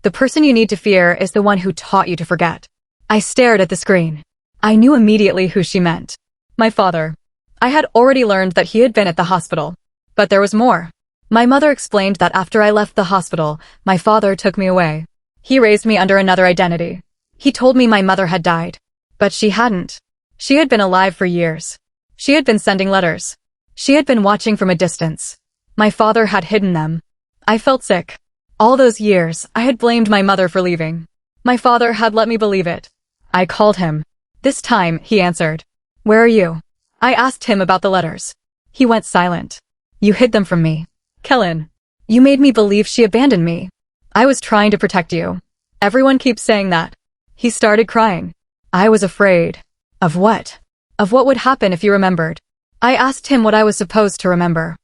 The person you need to fear is the one who taught you to forget. I stared at the screen. I knew immediately who she meant. My father. I had already learned that he had been at the hospital. But there was more. My mother explained that after I left the hospital, my father took me away. He raised me under another identity. He told me my mother had died. But she hadn't. She had been alive for years. She had been sending letters. She had been watching from a distance. My father had hidden them. I felt sick. All those years, I had blamed my mother for leaving. My father had let me believe it. I called him. This time, he answered. Where are you? I asked him about the letters. He went silent. You hid them from me. Kellen. You made me believe she abandoned me. I was trying to protect you. Everyone keeps saying that. He started crying. I was afraid. Of what? Of what would happen if you remembered. I asked him what I was supposed to remember.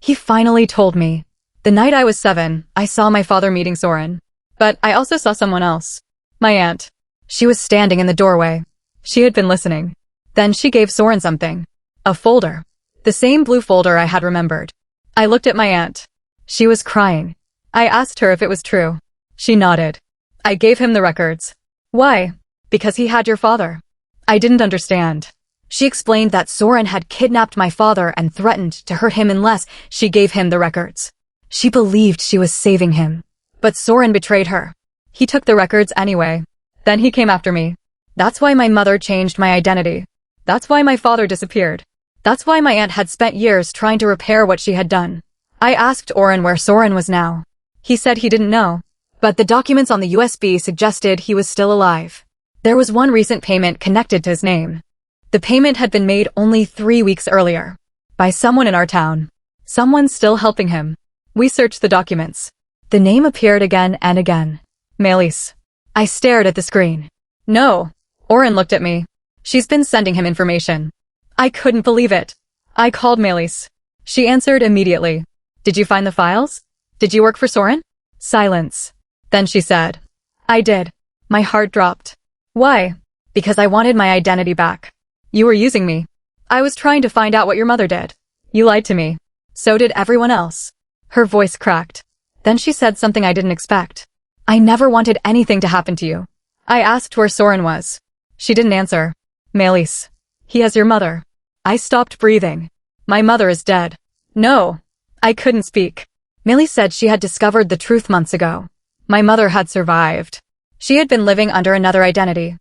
He finally told me. The night I was 7, I saw my father meeting Soren. But I also saw someone else. My aunt. She was standing in the doorway. She had been listening. Then she gave Soren something. A folder. The same blue folder I had remembered. I looked at my aunt. She was crying. I asked her if it was true. She nodded. I gave him the records. Why? Because he had your father. I didn't understand. She explained that Soren had kidnapped my father and threatened to hurt him unless she gave him the records. She believed she was saving him. But Soren betrayed her. He took the records anyway. Then he came after me. That's why my mother changed my identity. That's why my father disappeared. That's why my aunt had spent years trying to repair what she had done. I asked Oren where Soren was now. He said he didn't know. But the documents on the USB suggested he was still alive. There was one recent payment connected to his name. The payment had been made only 3 weeks earlier. By someone in our town. Someone still helping him. We searched the documents. The name appeared again and again. Melis. I stared at the screen. No. Oren looked at me. She's been sending him information. I couldn't believe it. I called Melis. She answered immediately. Did you find the files? Did you work for Soren? Silence. Then she said. I did. My heart dropped. Why? Because I wanted my identity back. You were using me. I was trying to find out what your mother did. You lied to me. So did everyone else. Her voice cracked. Then she said something I didn't expect. I never wanted anything to happen to you. I asked where Soren was. She didn't answer. Melis. He has your mother. I stopped breathing. My mother is dead. No. I couldn't speak. Millie said she had discovered the truth months ago. My mother had survived. She had been living under another identity.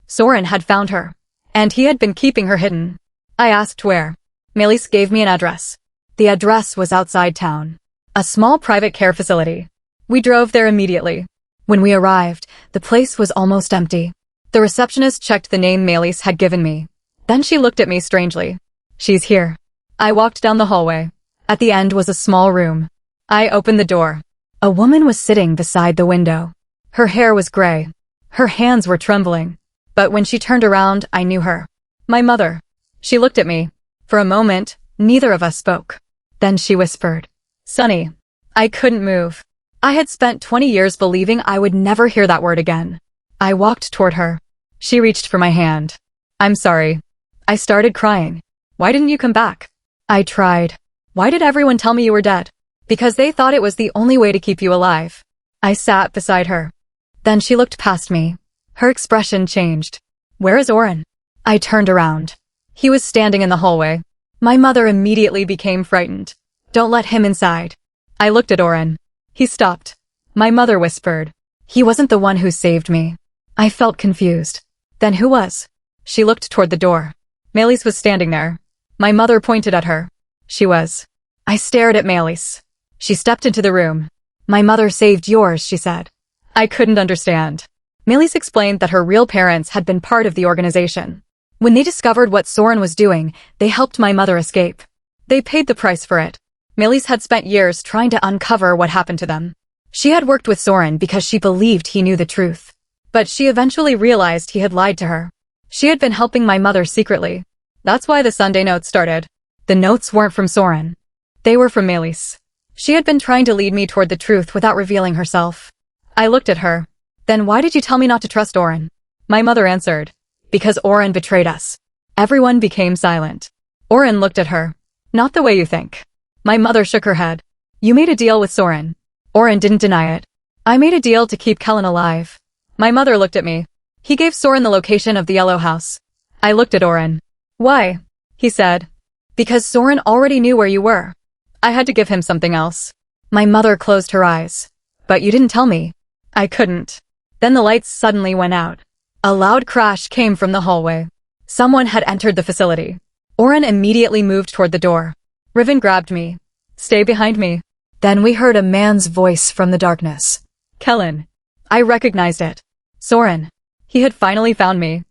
Soren had found her, and he had been keeping her hidden. I asked where. Millie gave me an address. The address was outside town. A small private care facility. We drove there immediately. When we arrived, the place was almost empty. The receptionist checked the name Melis had given me. Then she looked at me strangely. She's here. I walked down the hallway. At the end was a small room. I opened the door. A woman was sitting beside the window. Her hair was gray. Her hands were trembling. But when she turned around, I knew her. My mother. She looked at me. For a moment, neither of us spoke. Then she whispered, "Sonny." I couldn't move. I had spent 20 years believing I would never hear that word again. I walked toward her. She reached for my hand. "I'm sorry." I started crying. "Why didn't you come back?" I tried. "Why did everyone tell me you were dead?" "Because they thought it was the only way to keep you alive." I sat beside her. Then she looked past me. Her expression changed. "Where is Oren?" I turned around. He was standing in the hallway. My mother immediately became frightened. "Don't let him inside." I looked at Oren. He stopped. My mother whispered, "He wasn't the one who saved me." I felt confused. "Then who was?" She looked toward the door. Melis was standing there. My mother pointed at her. She was. I stared at Melis. She stepped into the room. "My mother saved yours," she said. I couldn't understand. Melis explained that her real parents had been part of the organization. When they discovered what Soren was doing, they helped my mother escape. They paid the price for it. Melis had spent years trying to uncover what happened to them. She had worked with Soren because she believed he knew the truth. But she eventually realized he had lied to her. She had been helping my mother secretly. That's why the Sunday notes started. The notes weren't from Soren. They were from Melis. She had been trying to lead me toward the truth without revealing herself. I looked at her. "Then why did you tell me not to trust Oren?" My mother answered, "Because Oren betrayed us." Everyone became silent. Oren looked at her. "Not the way you think." My mother shook her head. "You made a deal with Soren." Oren didn't deny it. "I made a deal to keep Kellen alive." My mother looked at me. "He gave Soren the location of the yellow house." I looked at Oren. "Why?" He said, "Because Soren already knew where you were. I had to give him something else." My mother closed her eyes. "But you didn't tell me." I couldn't. Then the lights suddenly went out. A loud crash came from the hallway. Someone had entered the facility. Oren immediately moved toward the door. Riven grabbed me. "Stay behind me." Then we heard a man's voice from the darkness. "Kellen." I recognized it. Soren. He had finally found me.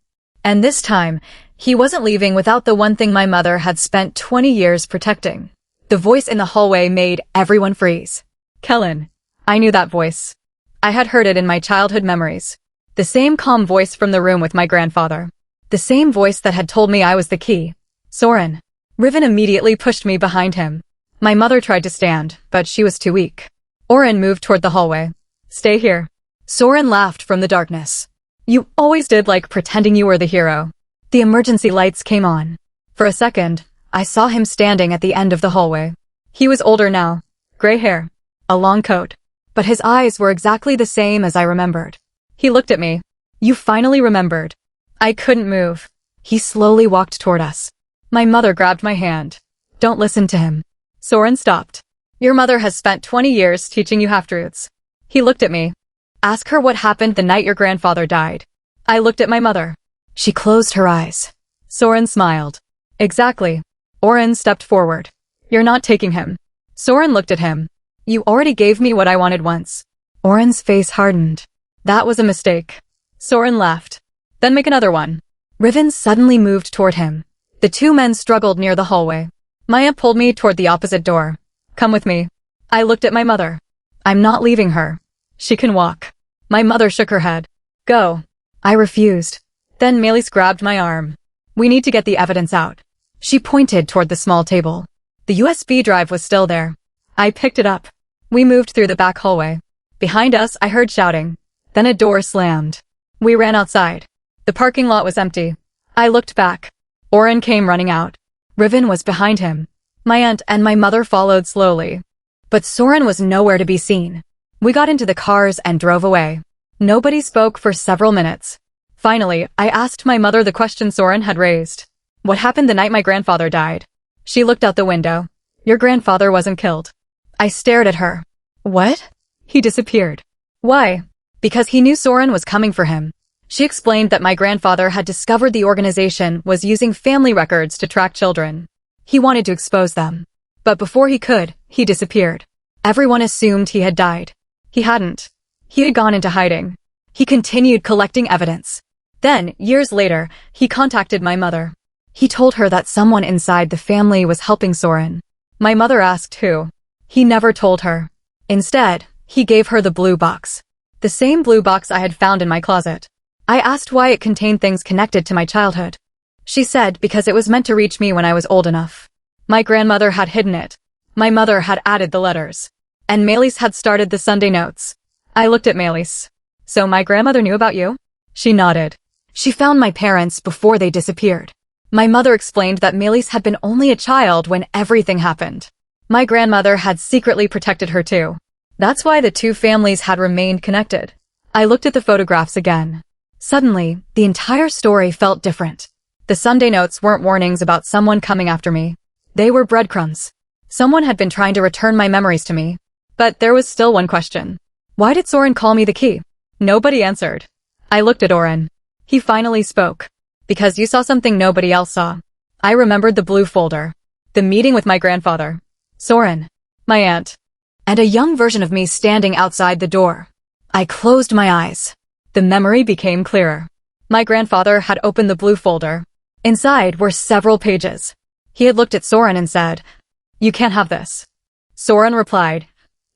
And this time, he wasn't leaving without the one thing my mother had spent 20 years protecting. The voice in the hallway made everyone freeze. "Kellen." I knew that voice. I had heard it in my childhood memories. The same calm voice from the room with my grandfather. The same voice that had told me I was the key. "Soren." Riven immediately pushed me behind him. My mother tried to stand, but she was too weak. Oren moved toward the hallway. "Stay here." Soren laughed from the darkness. "You always did like pretending you were the hero." The emergency lights came on. For a second, I saw him standing at the end of the hallway. He was older now. Gray hair. A long coat. But his eyes were exactly the same as I remembered. He looked at me. "You finally remembered." I couldn't move. He slowly walked toward us. My mother grabbed my hand. "Don't listen to him." Soren stopped. "Your mother has spent 20 years teaching you half-truths." He looked at me. "Ask her what happened the night your grandfather died." I looked at my mother. She closed her eyes. Soren smiled. "Exactly." Oren stepped forward. "You're not taking him." Soren looked at him. "You already gave me what I wanted once." Oren's face hardened. "That was a mistake." Soren laughed. "Then make another one." Riven suddenly moved toward him. The two men struggled near the hallway. Maya pulled me toward the opposite door. "Come with me." I looked at my mother. "I'm not leaving her. She can walk." My mother shook her head. "Go." I refused. Then Melis grabbed my arm. "We need to get the evidence out." She pointed toward the small table. The USB drive was still there. I picked it up. We moved through the back hallway. Behind us, I heard shouting. Then a door slammed. We ran outside. The parking lot was empty. I looked back. Oren came running out. Riven was behind him. My aunt and my mother followed slowly. But Soren was nowhere to be seen. We got into the cars and drove away. Nobody spoke for several minutes. Finally, I asked my mother the question Soren had raised. "What happened the night my grandfather died?" She looked out the window. "Your grandfather wasn't killed." I stared at her. What? He disappeared. Why? Because he knew Soren was coming for him. She explained that my grandfather had discovered the organization was using family records to track children. He wanted to expose them. But before he could, he disappeared. Everyone assumed he had died. He hadn't. He had gone into hiding. He continued collecting evidence. Then, years later, he contacted my mother. He told her that someone inside the family was helping Soren. My mother asked who. He never told her. Instead, he gave her the blue box. The same blue box I had found in my closet. I asked why it contained things connected to my childhood. She said because it was meant to reach me when I was old enough. My grandmother had hidden it. My mother had added the letters. And Melis had started the Sunday notes. I looked at Melis. So my grandmother knew about you? She nodded. She found my parents before they disappeared. My mother explained that Melis had been only a child when everything happened. My grandmother had secretly protected her too. That's why the two families had remained connected. I looked at the photographs again. Suddenly, the entire story felt different. The Sunday notes weren't warnings about someone coming after me. They were breadcrumbs. Someone had been trying to return my memories to me. But there was still one question. Why did Soren call me the key? Nobody answered. I looked at Oren. He finally spoke. Because you saw something nobody else saw. I remembered the blue folder. The meeting with my grandfather. Soren. My aunt. And a young version of me standing outside the door. I closed my eyes. The memory became clearer. My grandfather had opened the blue folder. Inside were several pages. He had looked at Soren and said, "You can't have this." Soren replied,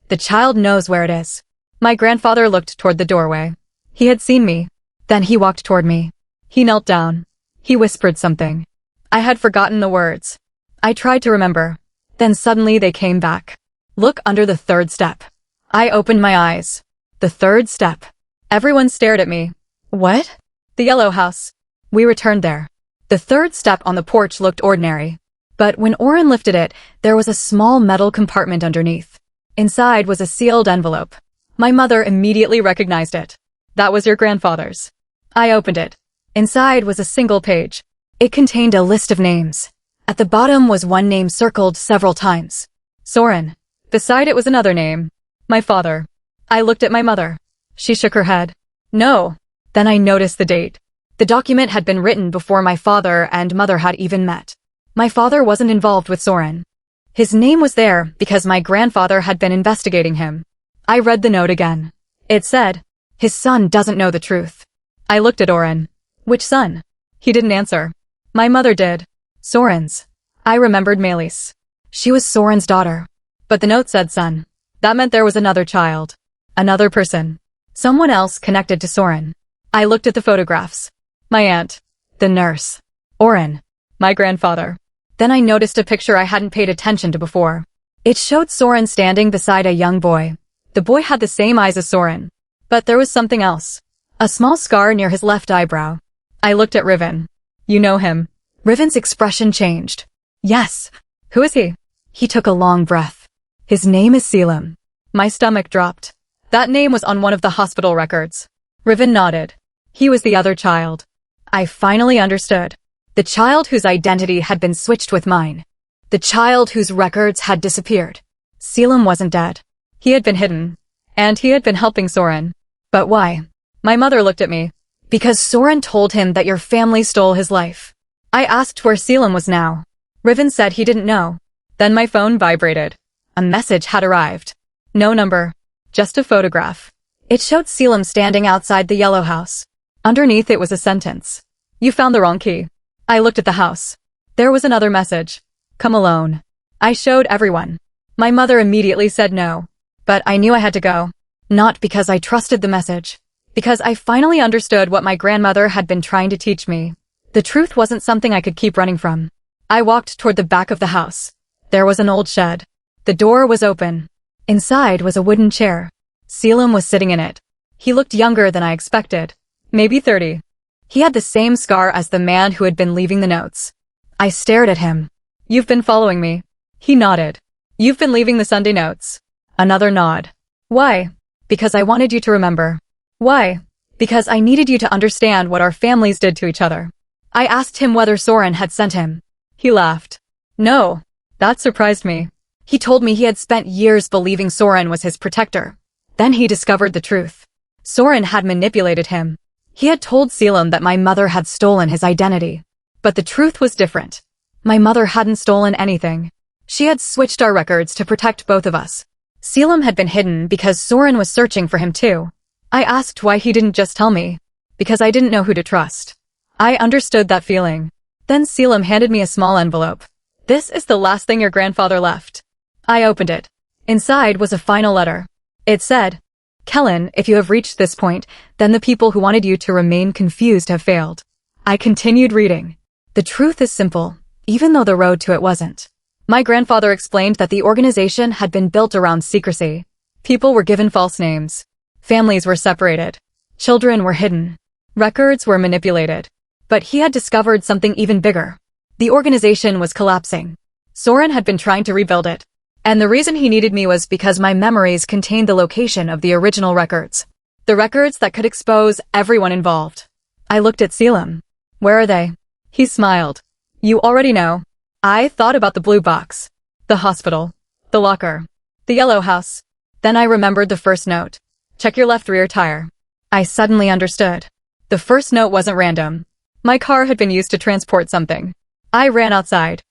"The child knows where it is." My grandfather looked toward the doorway. He had seen me. Then he walked toward me. He knelt down. He whispered something. I had forgotten the words. I tried to remember. Then suddenly they came back. Look under the third step. I opened my eyes. The third step. Everyone stared at me. What? The yellow house. We returned there. The third step on the porch looked ordinary. But when Oren lifted it, there was a small metal compartment underneath. Inside was a sealed envelope. My mother immediately recognized it. That was your grandfather's. I opened it. Inside was a single page. It contained a list of names. At the bottom was one name circled several times. Soren. Beside it was another name. My father. I looked at my mother. She shook her head. No. Then I noticed the date. The document had been written before my father and mother had even met. My father wasn't involved with Soren. His name was there because my grandfather had been investigating him. I read the note again. It said, "His son doesn't know the truth." I looked at Oren. Which son? He didn't answer. My mother did. Soren's. I remembered Melis. She was Soren's daughter. But the note said son. That meant there was another child. Another person. Someone else connected to Soren. I looked at the photographs. My aunt. The nurse. Oren. My grandfather. Then I noticed a picture I hadn't paid attention to before. It showed Soren standing beside a young boy. The boy had the same eyes as Soren. But there was something else. A small scar near his left eyebrow. I looked at Riven. You know him. Riven's expression changed. Yes. Who is he? He took a long breath. His name is Selim. My stomach dropped. That name was on one of the hospital records. Riven nodded. He was the other child. I finally understood. The child whose identity had been switched with mine. The child whose records had disappeared. Selim wasn't dead. He had been hidden. And he had been helping Soren. But why? My mother looked at me. Because Soren told him that your family stole his life. I asked where Selim was now. Riven said he didn't know. Then my phone vibrated. A message had arrived. No number. Just a photograph. It showed Selim standing outside the yellow house. Underneath it was a sentence. You found the wrong key. I looked at the house. There was another message. Come alone. I showed everyone. My mother immediately said no. But I knew I had to go. Not because I trusted the message. Because I finally understood what my grandmother had been trying to teach me. The truth wasn't something I could keep running from. I walked toward the back of the house. There was an old shed. The door was open. Inside was a wooden chair. Selim was sitting in it. He looked younger than I expected. Maybe 30. He had the same scar as the man who had been leaving the notes. I stared at him. You've been following me. He nodded. You've been leaving the Sunday notes. Another nod. Why? Because I wanted you to remember. Why? Because I needed you to understand what our families did to each other. I asked him whether Soren had sent him. He laughed. No. That surprised me. He told me he had spent years believing Soren was his protector. Then he discovered the truth. Soren had manipulated him. He had told Selim that my mother had stolen his identity. But the truth was different. My mother hadn't stolen anything. She had switched our records to protect both of us. Selim had been hidden because Soren was searching for him too. I asked why he didn't just tell me. Because I didn't know who to trust. I understood that feeling. Then Selim handed me a small envelope. This is the last thing your grandfather left. I opened it. Inside was a final letter. It said, Kellen, if you have reached this point, then the people who wanted you to remain confused have failed. I continued reading. The truth is simple, even though the road to it wasn't. My grandfather explained that the organization had been built around secrecy. People were given false names. Families were separated. Children were hidden. Records were manipulated. But he had discovered something even bigger. The organization was collapsing. Soren had been trying to rebuild it. And the reason he needed me was because my memories contained the location of the original records. The records that could expose everyone involved. I looked at Selim. Where are they? He smiled. You already know. I thought about the blue box, the hospital, the locker, the yellow house. Then I remembered the first note. Check your left rear tire. I suddenly understood. The first note wasn't random. My car had been used to transport something. I ran outside.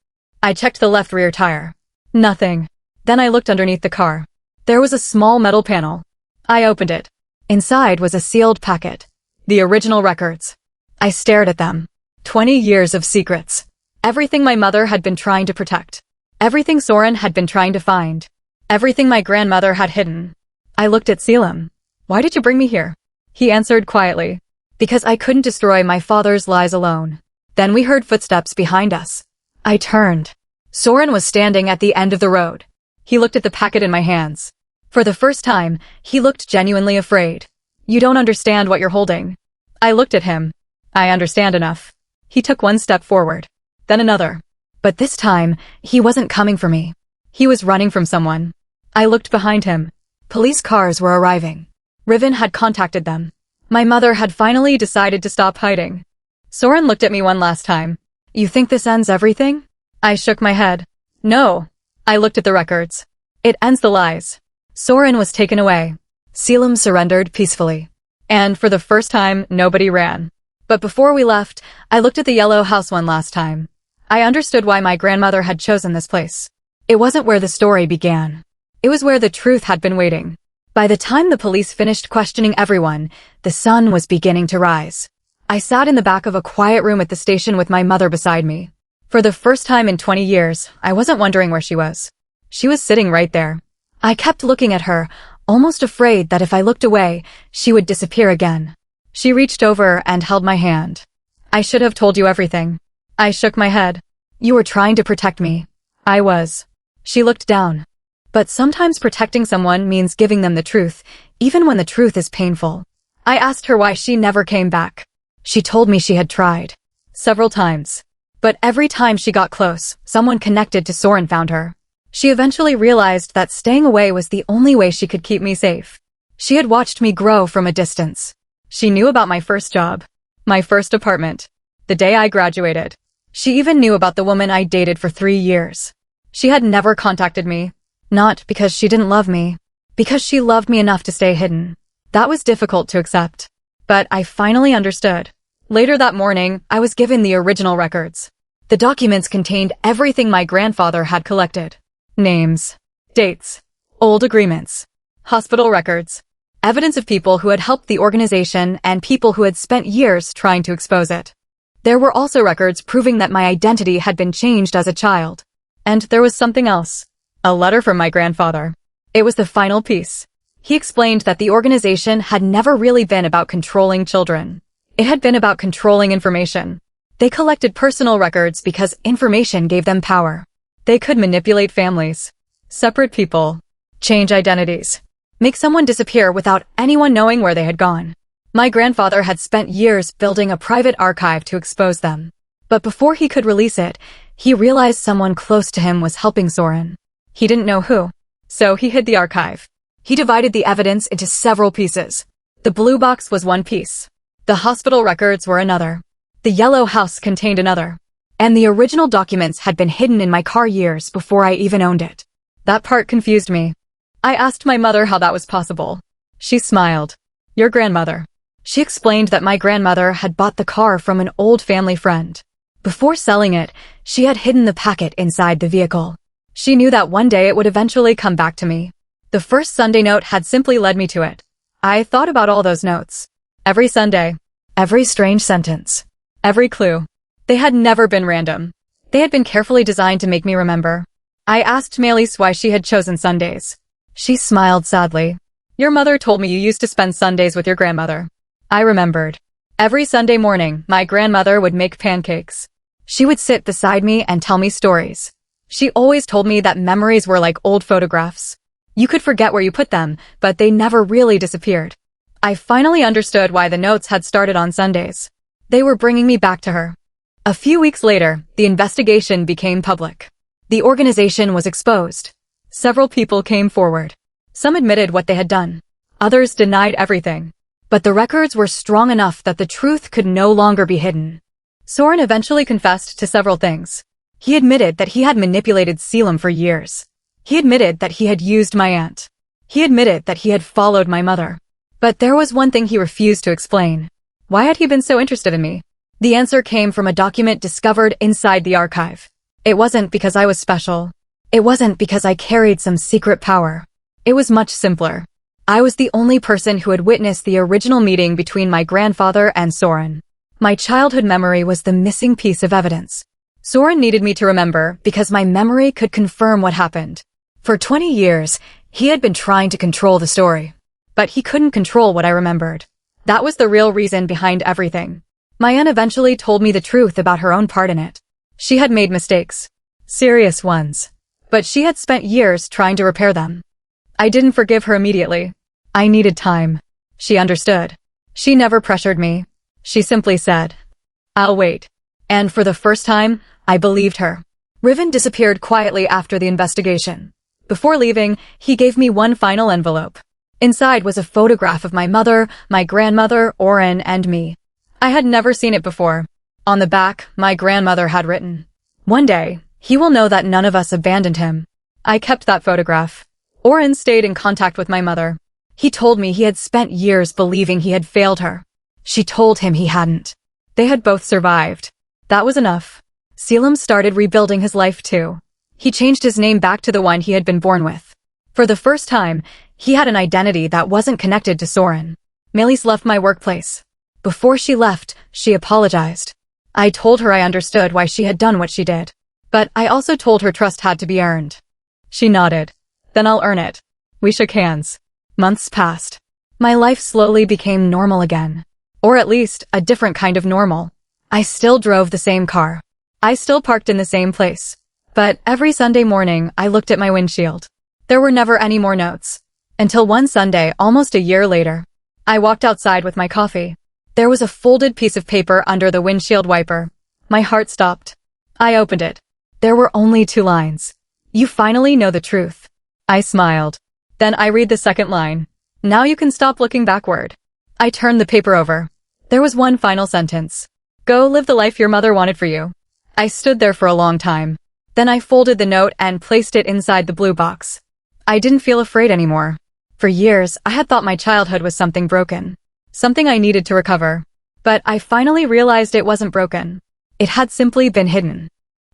I checked the left rear tire. Nothing. Then I looked underneath the car. There was a small metal panel. I opened it. Inside was a sealed packet. The original records. I stared at them. 20 years of secrets. Everything my mother had been trying to protect. Everything Soren had been trying to find. Everything my grandmother had hidden. I looked at Selim. Why did you bring me here? He answered quietly. Because I couldn't destroy my father's lies alone. Then we heard footsteps behind us. I turned. Soren was standing at the end of the road. He looked at the packet in my hands. For the first time, he looked genuinely afraid. You don't understand what you're holding. I looked at him. I understand enough. He took one step forward. Then another. But this time, he wasn't coming for me. He was running from someone. I looked behind him. Police cars were arriving. Riven had contacted them. My mother had finally decided to stop hiding. Soren looked at me one last time. You think this ends everything? I shook my head. No. I looked at the records. It ends the lies. Soren was taken away. Selim surrendered peacefully. And for the first time, nobody ran. But before we left, I looked at the yellow house one last time. I understood why my grandmother had chosen this place. It wasn't where the story began. It was where the truth had been waiting. By the time the police finished questioning everyone, the sun was beginning to rise. I sat in the back of a quiet room at the station with my mother beside me. For the first time in 20 years, I wasn't wondering where she was. She was sitting right there. I kept looking at her, almost afraid that if I looked away, she would disappear again. She reached over and held my hand. I should have told you everything. I shook my head. You were trying to protect me. I was. She looked down. But sometimes protecting someone means giving them the truth, even when the truth is painful. I asked her why she never came back. She told me she had tried. Several times. But every time she got close, someone connected to Soren found her. She eventually realized that staying away was the only way she could keep me safe. She had watched me grow from a distance. She knew about my first job. My first apartment. The day I graduated. She even knew about the woman I dated for 3 years. She had never contacted me. Not because she didn't love me. Because she loved me enough to stay hidden. That was difficult to accept. But I finally understood. Later that morning, I was given the original records. The documents contained everything my grandfather had collected. Names. Dates. Old agreements. Hospital records. Evidence of people who had helped the organization and people who had spent years trying to expose it. There were also records proving that my identity had been changed as a child. And there was something else. A letter from my grandfather. It was the final piece. He explained that the organization had never really been about controlling children. It had been about controlling information. They collected personal records because information gave them power. They could manipulate families, separate people, change identities, make someone disappear without anyone knowing where they had gone. My grandfather had spent years building a private archive to expose them. But before he could release it, he realized someone close to him was helping Soren. He didn't know who. So he hid the archive. He divided the evidence into several pieces. The blue box was one piece. The hospital records were another. The yellow house contained another. And the original documents had been hidden in my car years before I even owned it. That part confused me. I asked my mother how that was possible. She smiled. Your grandmother. She explained that my grandmother had bought the car from an old family friend. Before selling it, she had hidden the packet inside the vehicle. She knew that one day it would eventually come back to me. The first Sunday note had simply led me to it. I thought about all those notes. Every Sunday. Every strange sentence. Every clue. They had never been random. They had been carefully designed to make me remember. I asked Melis why she had chosen Sundays. She smiled sadly. Your mother told me you used to spend Sundays with your grandmother. I remembered. Every Sunday morning, my grandmother would make pancakes. She would sit beside me and tell me stories. She always told me that memories were like old photographs. You could forget where you put them, but they never really disappeared. I finally understood why the notes had started on Sundays. They were bringing me back to her. A few weeks later, the investigation became public. The organization was exposed. Several people came forward. Some admitted what they had done. Others denied everything. But the records were strong enough that the truth could no longer be hidden. Soren eventually confessed to several things. He admitted that he had manipulated Selim for years. He admitted that he had used my aunt. He admitted that he had followed my mother. But there was one thing he refused to explain. Why had he been so interested in me? The answer came from a document discovered inside the archive. It wasn't because I was special. It wasn't because I carried some secret power. It was much simpler. I was the only person who had witnessed the original meeting between my grandfather and Soren. My childhood memory was the missing piece of evidence. Soren needed me to remember because my memory could confirm what happened. For 20 years, he had been trying to control the story. But he couldn't control what I remembered. That was the real reason behind everything. My aunt eventually told me the truth about her own part in it. She had made mistakes. Serious ones. But she had spent years trying to repair them. I didn't forgive her immediately. I needed time. She understood. She never pressured me. She simply said, I'll wait. And for the first time, I believed her. Riven disappeared quietly after the investigation. Before leaving, he gave me one final envelope. Inside was a photograph of my mother, my grandmother, Oren, and me. I had never seen it before. On the back, my grandmother had written, One day, he will know that none of us abandoned him. I kept that photograph. Oren stayed in contact with my mother. He told me he had spent years believing he had failed her. She told him he hadn't. They had both survived. That was enough. Selim started rebuilding his life too. He changed his name back to the one he had been born with. For the first time, he had an identity that wasn't connected to Soren. Melis left my workplace. Before she left, she apologized. I told her I understood why she had done what she did. But I also told her trust had to be earned. She nodded. Then I'll earn it. We shook hands. Months passed. My life slowly became normal again. Or at least, a different kind of normal. I still drove the same car. I still parked in the same place. But every Sunday morning, I looked at my windshield. There were never any more notes. Until one Sunday, almost a year later. I walked outside with my coffee. There was a folded piece of paper under the windshield wiper. My heart stopped. I opened it. There were only 2 lines. You finally know the truth. I smiled. Then I read the second line. Now you can stop looking backward. I turned the paper over. There was one final sentence. Go live the life your mother wanted for you. I stood there for a long time. Then I folded the note and placed it inside the blue box. I didn't feel afraid anymore. For years, I had thought my childhood was something broken. Something I needed to recover. But I finally realized it wasn't broken. It had simply been hidden.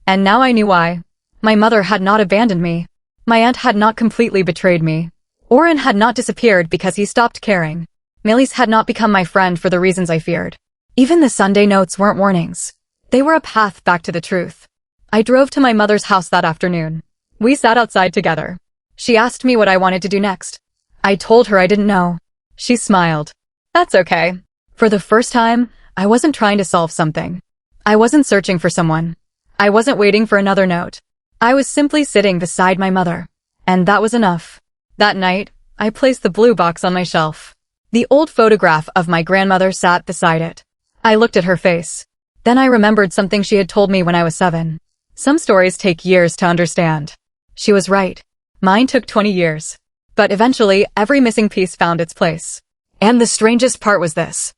And now I knew why. My mother had not abandoned me. My aunt had not completely betrayed me. Oren had not disappeared because he stopped caring. Melis had not become my friend for the reasons I feared. Even the Sunday notes weren't warnings. They were a path back to the truth. I drove to my mother's house that afternoon. We sat outside together. She asked me what I wanted to do next. I told her I didn't know. She smiled. That's okay. For the first time, I wasn't trying to solve something. I wasn't searching for someone. I wasn't waiting for another note. I was simply sitting beside my mother. And that was enough. That night, I placed the blue box on my shelf. The old photograph of my grandmother sat beside it. I looked at her face. Then I remembered something she had told me when I was 7. Some stories take years to understand. She was right. Mine took 20 years. But eventually, every missing piece found its place. And the strangest part was this.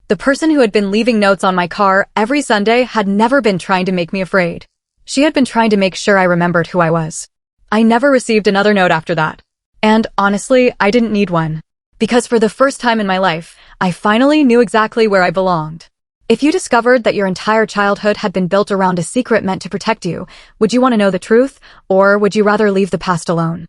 The person who had been leaving notes on my car every Sunday had never been trying to make me afraid. She had been trying to make sure I remembered who I was. I never received another note after that. And honestly, I didn't need one. Because for the first time in my life, I finally knew exactly where I belonged. If you discovered that your entire childhood had been built around a secret meant to protect you, would you want to know the truth, or would you rather leave the past alone?